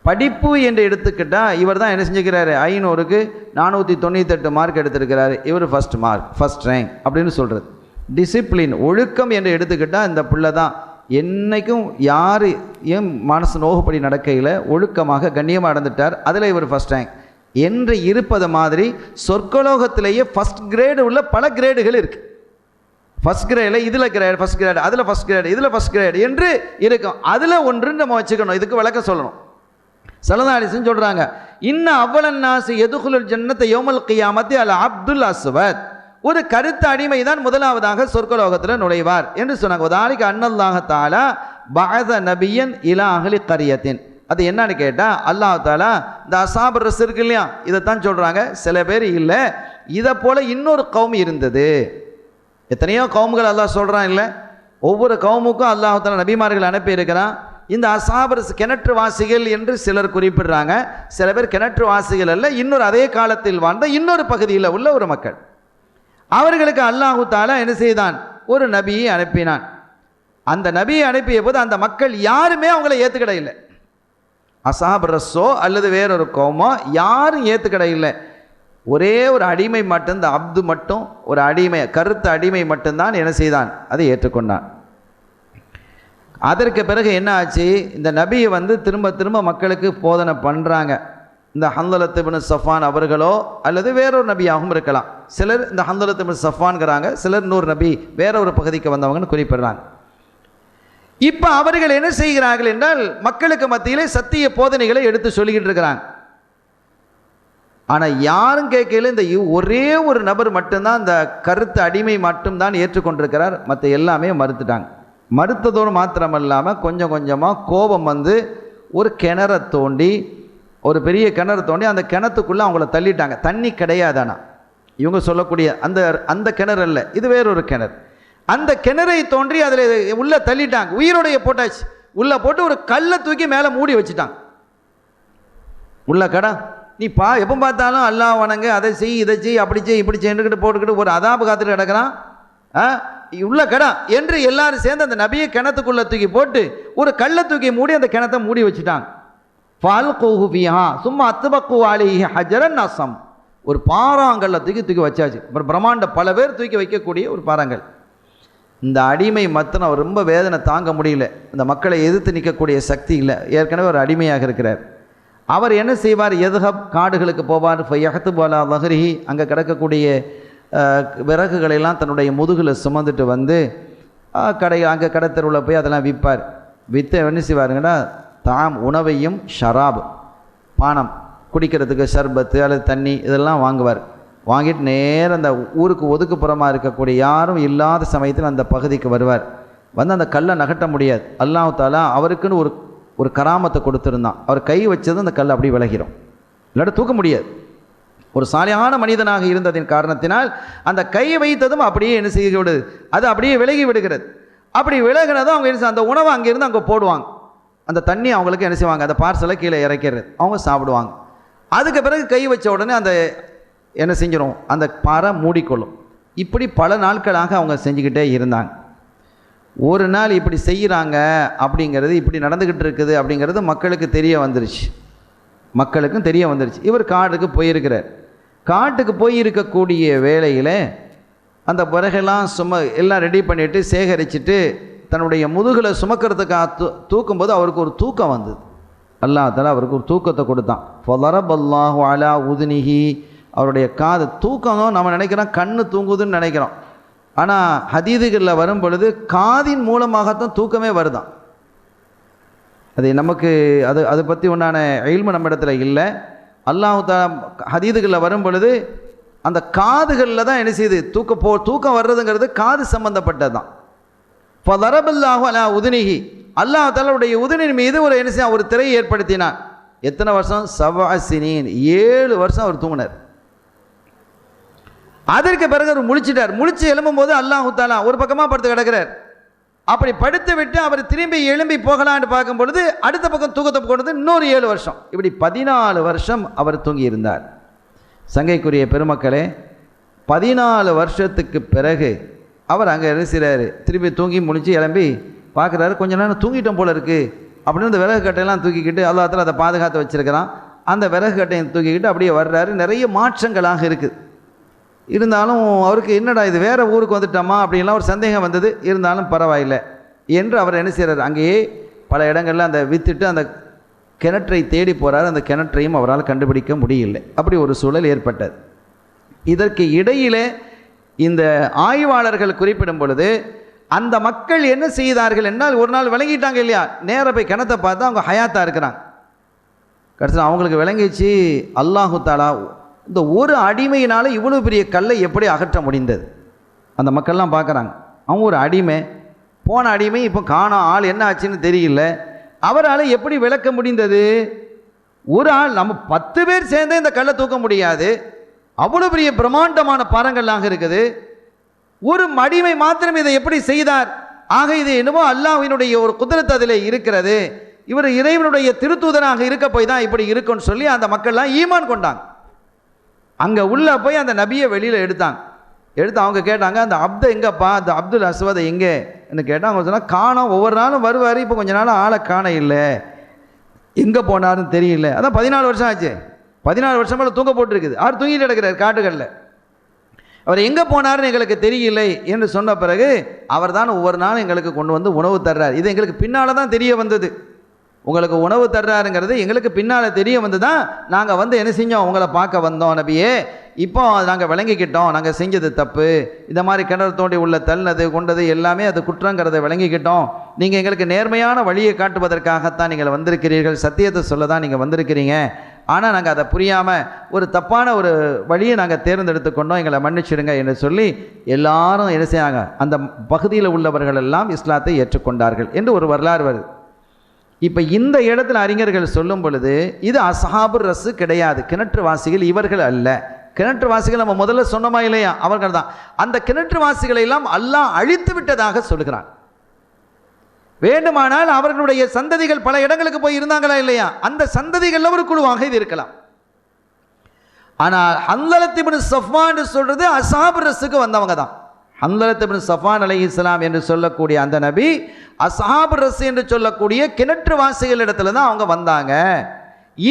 படிப்பு என்று எடுத்துக்கிட்டால் இவர் தான் என்ன செஞ்சுக்கிறாரு, 500க்கு 498 மார்க் எடுத்திருக்கிறாரு, இவர் ஃபஸ்ட் மார்க், ஃபஸ்ட் ரேங்க் அப்படின்னு சொல்கிறது. டிசிப்ளின், ஒழுக்கம் என்று எடுத்துக்கிட்டால் இந்த பிள்ளை தான் என்றைக்கும் யார் ஏன் மனசு நோகுப்படி நடக்கையில் ஒழுக்கமாக கண்ணியமாக நடந்துட்டார், அதில் இவர் ஃபஸ்ட் ரேங்க் என்று இருப்பது மாதிரி சொர்க்கலோகத்திலேயே ஃபஸ்ட் கிரேடு உள்ள பல கிரேடுகள் இருக்குது. ஃபஸ்ட் கிரேடில் இதில் கிரேட், ஃபஸ்ட் கிரேட், அதில் ஃபஸ்ட் கிரேட், இதில் ஃபஸ்ட் கிரேட் என்று இருக்கும். அதில் ஒன்று நம்ம வச்சுக்கணும். இதுக்கு விளக்கம் சொல்லணும். ஸல்லல்லாஹு அலைஹி வஸல்லம் சொல்கிறாங்க, இன்ன அவ்வலன் நாசி யதுகுலுல் ஜன்னத யௌமல் கியாமத்தி அல் அப்துல் அஸ்வத். ஒரு கருத்த அடிமை தான் முதலாவதாக சொர்க்கலோகத்தில் நுழைவார் என்று சொன்னாங்க. வதாலிக அன்னல்லாஹ தஆலா பஅஸ நபியன் இலா அஹ்லி கரியத்தின். அது என்னன்னு கேட்டால், அல்லாஹ் தஆலா இந்த அஸ்ஹாபு ரஸ் இருக்கு இல்லையா, இதைத்தான் சொல்கிறாங்க. சில பேர் இல்லை, இதை போல் இன்னொரு கௌம் இருந்தது. எத்தனையோ கௌமுகள் அல்லாஹ் சொல்கிறான் இல்லை, ஒவ்வொரு கௌமுக்கும் அல்லாஹ் தஆலா நபிமார்கள் அனுப்பி இருக்கிறான். இந்த அஸ்ஹாபு ரஸ் கிணற்று வாசிகள் என்று சிலர் குறிப்பிடுறாங்க. சில பேர் கிணற்று வாசிகள் அல்ல, இன்னொரு அதே காலத்தில் வாழ்ந்த இன்னொரு பகுதியில் உள்ள ஒரு மக்கள். அவர்களுக்கு அல்லாஹ் தஆலா என்ன செய்தான், ஒரு நபியை அனுப்பினான். அந்த நபியை அனுப்பிய போது அந்த மக்கள் யாருமே அவங்கள ஏற்றுக்கிட இல்லை. அஸ்ஹாபு ரஸ்ஸோ அல்லது வேறொரு கௌமோ யாரும் ஏற்றுக்கிட இல்லை. ஒரே ஒரு அடிமை மட்டும், இந்த அப்து மட்டும், ஒரு அடிமை, கருத்த அடிமை மட்டும்தான் என்ன செய்தான், அதை ஏற்றுக்கொண்டான். அதற்கு பிறகு என்ன ஆச்சு, இந்த நபியை திரும்ப திரும்ப மக்களுக்கு போதனை பண்ணுறாங்க. இந்த ஹந்தலத் இப்னு சஃபான் அவர்களோ அல்லது வேறொரு நபியாகவும் இருக்கலாம். சிலர் இந்த ஹந்தலத் இப்னு சஃபான்கிறாங்க, சிலர் நூறு நபி வேற ஒரு பகுதிக்கு வந்தவங்கன்னு குறிப்பிடுறாங்க. இப்போ அவர்கள் என்ன செய்கிறார்கள் என்றால், மக்களுக்கு மத்தியிலே சத்திய போதனைகளை எடுத்து சொல்லிக்கிட்டு இருக்கிறாங்க. ஆனால் யாரும் கேட்கல. இந்த ஒரே ஒரு நபர் மட்டும்தான், இந்த கருத்து அடிமை மட்டும்தான் ஏற்றுக்கொண்டிருக்கிறார். மற்ற எல்லாமே மறுத்துட்டாங்க. மறுத்ததோடு மாத்திரமல்லாமல் கொஞ்சம் கொஞ்சமாக கோபம் ஒரு கிணறை தோண்டி, ஒரு பெரிய கிணறு தோண்டி அந்த கிணத்துக்குள்ளே அவங்கள தள்ளிட்டாங்க. தண்ணி கிடையாதானா, இவங்க சொல்லக்கூடிய அந்த கிணறு அல்ல, இது வேறொரு கிணறு. அந்த கிணறை தோன்றி அதில் உள்ளே தள்ளிட்டாங்க. உயிரோடைய போட்டாச்சு. உள்ளே போட்டு ஒரு கல்லை தூக்கி மேலே மூடி வச்சுட்டாங்க. உள்ள கடை நீ எப்போ பார்த்தாலும் அல்லாஹ் வணங்க, அதை செய், இதை செய், அப்படி செய், இப்படி செய்யிட்டு போட்டுக்கிட்டு ஒரு அதாபு காத்துட்டு கிடக்கிறான். உள்ள கடா என்று எல்லாரும் சேர்ந்து அந்த நபியை கிணத்துக்குள்ளே தூக்கி போட்டு ஒரு கல்லை தூக்கி மூடி அந்த கிணத்தை மூடி வச்சுட்டாங்க. சும்மா அத்துபக்கு அலைஹி ஹஜரன் அஸம், ஒரு பாறாங்கல்ல தூக்கி வச்சாச்சு. அப்புறம் பிரம்மாண்ட பல பேர் தூக்கி வைக்கக்கூடிய ஒரு பாறாங்கல். இந்த அடிமை மத்தன அவர் ரொம்ப வேதனை தாங்க முடியல. இந்த மக்களை எதிர்த்து நிற்கக்கூடிய சக்தி இல்லை. ஏற்கனவே ஒரு அடிமையாக இருக்கிறார். அவர் என்ன செய்வார், எதுஹப் காடுகளுக்கு போவார். ஃபயஹ்துபு அலா லஹ்ரிஹி, அங்கே கிடக்கக்கூடிய விறகுகளெல்லாம் தன்னுடைய முதுகில் சுமந்துட்டு அங்கே கடத்தருவில் போய் அதெல்லாம் விற்பார். விற்று என்ன செய்வாருங்கன்னா, தாம் உணவையும் ஷராப் பானம் குடிக்கிறதுக்கு ஷர்பத்து அல்லது தண்ணி இதெல்லாம் வாங்குவார். வாங்கிட்டு நேரம் அந்த ஊருக்கு ஒதுக்குப்புறமாக இருக்கக்கூடிய யாரும் இல்லாத சமயத்தில் அந்த பகுதிக்கு வருவார். அந்த கல்லை நகட்ட முடியாது. அல்லாஹ் தஆலா அவருக்குன்னு ஒரு கராமத்தை கொடுத்துருந்தான். அவர் கை வச்சதும் அந்த கல் அப்படியே விலகிடும், இல்லாட்ட தூக்க முடியாது. ஒரு சாலியான மனிதனாக இருந்ததின் காரணத்தினால் அந்த கையை வைத்ததும் அப்படியே என்ன செய்ய விடுது, அது அப்படியே விலகி விடுகிறது. அப்படி விலகினதும் அவங்க என்ன, அந்த உணவை அங்கேருந்து அங்கே போடுவாங்க. அந்த தண்ணி அவங்களுக்கு என்ன செய்வாங்க, அந்த பார்சலை கீழே இறக்கிறது, அவங்க சாப்பிடுவாங்க. அதுக்கு பிறகு கை வச்ச உடனே அந்த என்ன செஞ்சிடும், அந்த பாறை மூடிக்கொள்ளும். இப்படி பல நாட்களாக அவங்க செஞ்சுக்கிட்டே இருந்தாங்க. ஒரு நாள் இப்படி செய்கிறாங்க அப்படிங்கிறது, இப்படி நடந்துக்கிட்டு இருக்குது அப்படிங்கிறது மக்களுக்கும் தெரிய வந்துருச்சு. இவர் காட்டுக்கு போயிருக்கிறார். காட்டுக்கு போயிருக்கக்கூடிய வேளையில் அந்த பிறகெல்லாம் எல்லாம் ரெடி பண்ணிவிட்டு சேகரிச்சுட்டு தன்னுடைய முதுகில் சுமக்கிறதுக்காக தூக்கும்போது அவருக்கு ஒரு தூக்கம் வந்தது. அல்லாஹ் தஆலா அவருக்கு ஒரு தூக்கத்தை கொடுத்தான். ஃபதரபல்லாஹு அலா உதுனிஹி, அவருடைய காது. தூக்கம் நம்ம நினைக்கிறோம் கண்ணு தூங்குதுன்னு நினைக்கிறோம். ஆனால் ஹதீதுகளில் வரும் பொழுது காதின் மூலமாகத்தான் தூக்கமே வருதான். அது நமக்கு அதை பற்றி உண்டான இல்மு நம்ம இடத்துல இல்லை. அல்லாஹ் தஆலா ஹதீதுகளில் வரும் பொழுது அந்த காதுகளில் தான் என்ன செய்யுது, தூக்கம் வர்றதுங்கிறது காது சம்பந்தப்பட்டது தான். ஃபதரபல்லாஹு அலா உதுனிஹி, அல்லாஹ் தஆலாவுடைய உதுனின் மீது ஒரு என்ன செய்ய, ஒரு திரையை ஏற்படுத்தினான். எத்தனை வருஷம்? 7 சினீன், 7 வருஷம் அவர் தூங்கினார். அதற்கு பிறகு அவர் முழிச்சிட்டார். முழிச்சு எழும்பும் போது அல்லாஹ் தஆலா ஒரு பக்கமாக படுத்து கிடக்கிறார். அப்படி படுத்து விட்டு அவர் திரும்பி எழும்பி போகலான்னு பார்க்கும் பொழுது அடுத்த பக்கம் தூக்கத்தை கொண்டது இன்னொரு 7 வருஷம். இப்படி 14 வருஷம் அவர் தூங்கி இருந்தார். சங்கைக்குரிய பெருமக்களே, 14 வருஷத்துக்கு பிறகு அவர் அங்கே என்ன செய்கிறாரு, திரும்பி தூங்கி முடிச்சு எழும்பி பார்க்குறாரு, கொஞ்ச நேரம் தூங்கிட்டோம் போல இருக்குது அப்படின்னு இந்த விறகு கட்டையெல்லாம் தூக்கிக்கிட்டு அல்லாஹ் தஆலா அதை பாதுகாத்து வச்சுருக்கிறான். அந்த விறகு கட்டையை தூக்கிக்கிட்டு அப்படியே வர்றாரு. நிறைய மாற்றங்களாக இருக்குது. இருந்தாலும் அவருக்கு என்னடா இது வேறு ஊருக்கு வந்துட்டோமா அப்படின்லாம் ஒரு சந்தேகம் வந்தது. இருந்தாலும் பரவாயில்லை என்று அவர் என்ன செய்கிறார், அங்கேயே பல இடங்களில் அந்த வித்துட்டு அந்த கிணற்றை தேடி போகிறார். அந்த கிணற்றையும் அவரால் கண்டுபிடிக்க முடியலை. அப்படி ஒரு சூழல் ஏற்பட்டது. இதற்கு இடையிலே இந்த ஆய்வாளர்கள் குறிப்பிடும் பொழுது அந்த மக்கள் என்ன செய்தார்கள் என்றால், ஒரு நாள் விளங்கிட்டாங்க இல்லையா, நேராக போய் கிணத்தை பார்த்தா அவங்க ஹயாத்தாக இருக்கிறாங்க. கடைசியில் அவங்களுக்கு விளங்கிச்சு, அல்லாஹு தஆலா இந்த ஒரு அடிமையினால் இவ்வளோ பெரிய கல்லை எப்படி அகற்ற முடிந்தது. அந்த மக்கள்லாம் பார்க்குறாங்க, அவங்க ஒரு அடிமை, போன அடிமை இப்போ காணோம், ஆள் என்ன ஆச்சுன்னு தெரியல, அவரால் எப்படி விளக்க முடிந்தது. ஒரு ஆள், நம்ம 10 பேர் சேர்ந்தே இந்த கல்லை தூக்க முடியாது, அவ்வளோ பெரிய பிரம்மாண்டமான பாறங்கள்லாக இருக்குது, ஒரு அடிமை மாத்திரம் இதை எப்படி செய்தார். ஆக இது என்னவோ அல்லாஹ்வினுடைய ஒரு குதிரத் அதிலே இருக்கிறது, இவர் இறைவனுடைய திருத்தூதனாக இருக்க போய் தான் இப்படி இருக்குன்னு சொல்லி அந்த மக்கள்லாம் ஈமான் கொண்டாங்க. அங்கே உள்ளே போய் அந்த நபியை வெளியில் எடுத்து அவங்க கேட்டாங்க, அந்த அப்தை எங்கப்பா, அந்த அப்துல் அஸ்வதை எங்கே என்று கேட்டால் அவங்க சொன்னால், காணோம், ஒவ்வொரு நாளும் வருவார், இப்போ கொஞ்ச நாள் ஆளை காண இல்லை, எங்கே போனாருன்னு தெரியல. அதான் 14 வருஷம் ஆச்சு, 14 வருஷம் மேலே தூங்க போட்டுருக்குது, அவர் தூங்கிட்டு கிடக்கிறார் காட்டுகளில், அவர் எங்கே போனார்னு எங்களுக்கு தெரியலை என்று சொன்ன பிறகு அவர் தான் ஒவ்வொரு நாளும் எங்களுக்கு கொண்டு வந்து உணவு தர்றார். இது எங்களுக்கு பின்னால் தான் தெரிய வந்தது, உங்களுக்கு உணவு தர்றாருங்கிறது எங்களுக்கு பின்னால் தெரிய வந்து தான் நாங்கள் வந்து என்ன செஞ்சோம், உங்களை பார்க்க வந்தோம் நபியே, இப்போ நாங்கள் விளங்கிக்கிட்டோம், நாங்கள் செஞ்சது தப்பு, இந்த மாதிரி கிணறு தோண்டி உள்ள தள்ளினது கொண்டது எல்லாமே அது குற்றங்கிறத விளங்கிக்கிட்டோம், நீங்கள் எங்களுக்கு நேர்மையான வழியை காட்டுவதற்காகத்தான் நீங்கள் வந்திருக்கிறீர்கள், சத்தியத்தை சொல்ல தான் நீங்கள் வந்திருக்கிறீங்க, ஆனால் நாங்கள் அதை புரியாமல் ஒரு தப்பான ஒரு வழியை நாங்கள் தேர்ந்தெடுத்து கொண்டோம், எங்களை மன்னிச்சிடுங்க என்று சொல்லி எல்லாரும் என்ன செய்யாங்க, அந்த பகுதியில் உள்ளவர்கள் எல்லாம் இஸ்லாத்தை ஏற்றுக்கொண்டார்கள் என்று ஒரு வரலாறு வருது. இப்போ இந்த இடத்துல அறிஞர்கள் சொல்லும் பொழுது இது அஸ்ஹாபுர் ரஸ் கிடையாது, கிணற்றுவாசிகள் இவர்கள் அல்ல. கிணற்றுவாசிகள் நம்ம முதல்ல சொன்னோமா இல்லையா, அவர்கள் தான். அந்த கிணற்றுவாசிகளை எல்லாம் அல்லாஹ் அழித்து விட்டதாக சொல்கிறான். வேண்டுமானால் அவர்களுடைய சந்ததிகள் பல இடங்களுக்கு போய் இருந்தாங்களா இல்லையா, அந்த சந்ததிகள் ஒரு குழுவாக இது இருக்கலாம். ஆனால் ஹன்லலத் இப்னு சஃப்வான் சொல்றது அஸ்ஹாபுர் ரஸ்ஸுக்கு வந்தவங்க தான். ஹன்லலத் இப்னு சஃப்வான் அலைஹிஸ்ஸலாம் என்று சொல்லக்கூடிய அந்த நபி அஸ்ஹாபுர் ரஸ் என்று சொல்லக்கூடிய கிணற்றுவாசிகள் இடத்துல தான் அவங்க வந்தாங்க.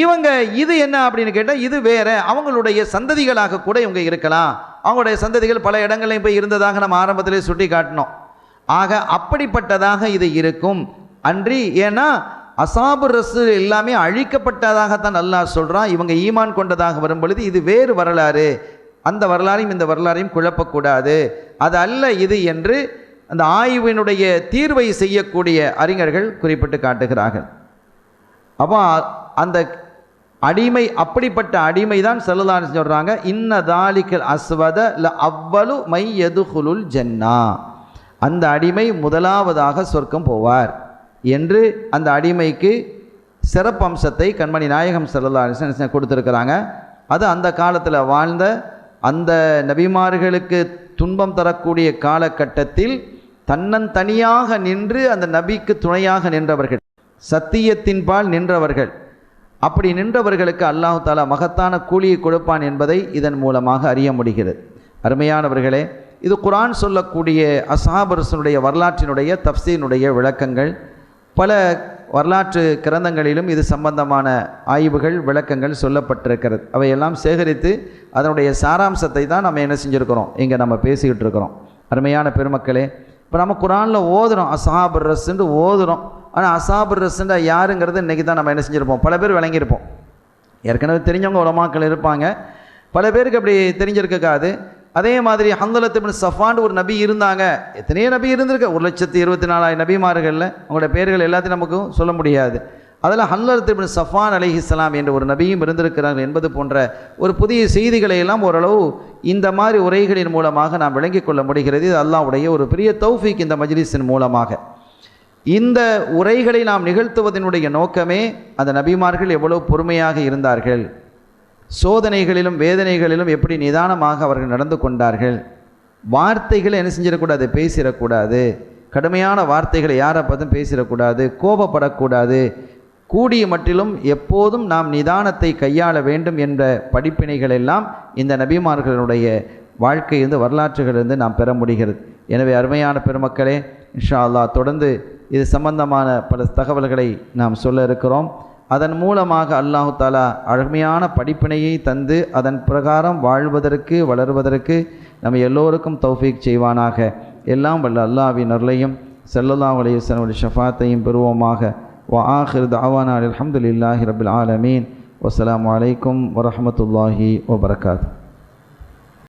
இவங்க இது என்ன அப்படின்னு கேட்டால் இது வேற, அவங்களுடைய சந்ததிகளாக கூட இவங்க இருக்கலாம், அவங்களுடைய சந்ததிகள் பல இடங்களையும் போய் இருந்ததாக நம்ம ஆரம்பத்திலே சுட்டி காட்டினோம். ஆக அப்படிப்பட்டதாக இது இருக்கும் அன்றி, ஏன்னா அஸ்ஹாபுர் ரஸ் எல்லாமே அழிக்கப்பட்டதாகத்தான் அல்லாஹ் சொல்கிறான். இவங்க ஈமான் கொண்டதாக வரும் பொழுது இது வேறு வரலாறு, அந்த வரலாறையும் இந்த வரலாறையும் குழப்பக்கூடாது, அது அல்ல இது என்று அந்த ஆய்வினுடைய தீர்வை செய்யக்கூடிய அறிஞர்கள் குறிப்பிட்டு காட்டுகிறார்கள். அப்போ அந்த அடிமை, அப்படிப்பட்ட அடிமை தான் ஸல்லல்லாஹு அலைஹி வஸல்லம் சொல்கிறாங்க, இன்ன தாலிகல் அஸ்வத ல அவ்வலு மை யதுகுலுல் ஜன்னா, அந்த அடிமை முதலாவதாக சொர்க்கம் போவார் என்று அந்த அடிமைக்கு சிறப்பம்சத்தை கண்மணி நாயகம் ஸல்லல்லாஹு அலைஹி வஸல்லம் கொடுத்துருக்கிறாங்க. அது அந்த காலத்தில் வாழ்ந்த அந்த நபிமார்களுக்கு துன்பம் தரக்கூடிய காலகட்டத்தில் தன்னந்தனியாக நின்று அந்த நபிக்கு துணையாக நின்றவர்கள், சத்தியத்தின் பால் நின்றவர்கள், அப்படி நின்றவர்களுக்கு அல்லாஹ் தஆலா மகத்தான கூலியை கொடுப்பான் என்பதை இதன் மூலமாக அறிய முடிகிறது. அருமையானவர்களே, இது குர்ஆன் சொல்லக்கூடிய அஸ்ஹாபுர் ரஸூலுடைய வரலாற்றினுடைய தஃப்சீரினுடைய விளக்கங்கள். பல வரலாற்று கிரந்தங்களிலும் இது சம்பந்தமான ஆய்வுகள் விளக்கங்கள் சொல்லப்பட்டிருக்கிறது. அவையெல்லாம் சேகரித்து அதனுடைய சாராம்சத்தை தான் நம்ம என்ன செஞ்சுருக்கிறோம், இங்கே நம்ம பேசிக்கிட்டு இருக்கிறோம். அருமையான பெருமக்களே, இப்போ நம்ம குர்ஆனில் ஓதுறோம் அஸ்ஹாபுர் ரஸ்ன்னு ஓதுறோம், ஆனால் அஸ்ஹாபுர் ரஸ்ன்னா யாருங்கிறது இன்றைக்கி தான் நம்ம என்ன செஞ்சுருப்போம், பல பேர் விளங்கியிருப்போம். ஏற்கனவே தெரிஞ்சவங்க உலமாக்கள் இருப்பாங்க, பல பேருக்கு அப்படி தெரிஞ்சிருக்காது. அதே மாதிரி ஹன்லலத் இப்னு சஃப்வான் ஒரு நபி இருந்தாங்க, எத்தனையோ நபி இருந்திருக்கு, 1,24,000 நபிமார்களில் அவங்களோட பேர்கள் எல்லாத்தையும் நமக்கு சொல்ல முடியாது. அதில் ஹல்லத் இப்னு சஃபான் அலைஹிஸ்ஸலாம் என்ற ஒரு நபியும் இருந்திருக்கிறார்கள் என்பது போன்ற ஒரு புதிய செய்திகளை எல்லாம் ஓரளவு இந்த மாதிரி உரைகளின் மூலமாக நாம் விளங்கிக் கொள்ள முடிகிறது. இது அல்லாஹ்வுடைய ஒரு பெரிய தௌஃபீக். இந்த மஜ்லிஸின் மூலமாக இந்த உரைகளை நாம் நிகழ்த்துவதனுடைய நோக்கமே அந்த நபிமார்கள் எவ்வளவு பொறுமையாக இருந்தார்கள், சோதனைகளிலும் வேதனைகளிலும் எப்படி நிதானமாக அவர்கள் நடந்து கொண்டார்கள், வார்த்தைகளை என்ன செஞ்சிடக்கூடாது, பேசிடக்கூடாது, கடுமையான வார்த்தைகளை யாரை பார்த்தும் பேசிடக்கூடாது, கோபப்படக்கூடாது, கூடிய மட்டிலும் எப்போதும் நாம் நிதானத்தை கையாள வேண்டும் என்ற படிப்பினைகள் எல்லாம் இந்த நபிமார்களுடைய வாழ்க்கையிலிருந்து வரலாற்றுகளிலிருந்து நாம் பெற முடிகிறது. எனவே அருமையான பெருமக்களே, இன்ஷா அல்லாஹ் தொடர்ந்து இது சம்பந்தமான பல தகவல்களை நாம் சொல்ல இருக்கிறோம். அதன் மூலமாக அல்லாஹு தாலா அருமையான படிப்பினையை தந்து அதன் பிரகாரம் வாழ்வதற்கு வளர்வதற்கு நம்ம எல்லோருக்கும் தௌஃபீக் செய்வானாக. எல்லாம் வல்ல அல்லாஹ்வின் அருளையும் ஸல்லல்லாஹு அலைஹி வஸல்லம் ஷஃபாத்தையும் பெறுவோமாக. وآخر دعوانا الحمد لله رب العالمين والسلام عليكم ورحمة الله وبركاته.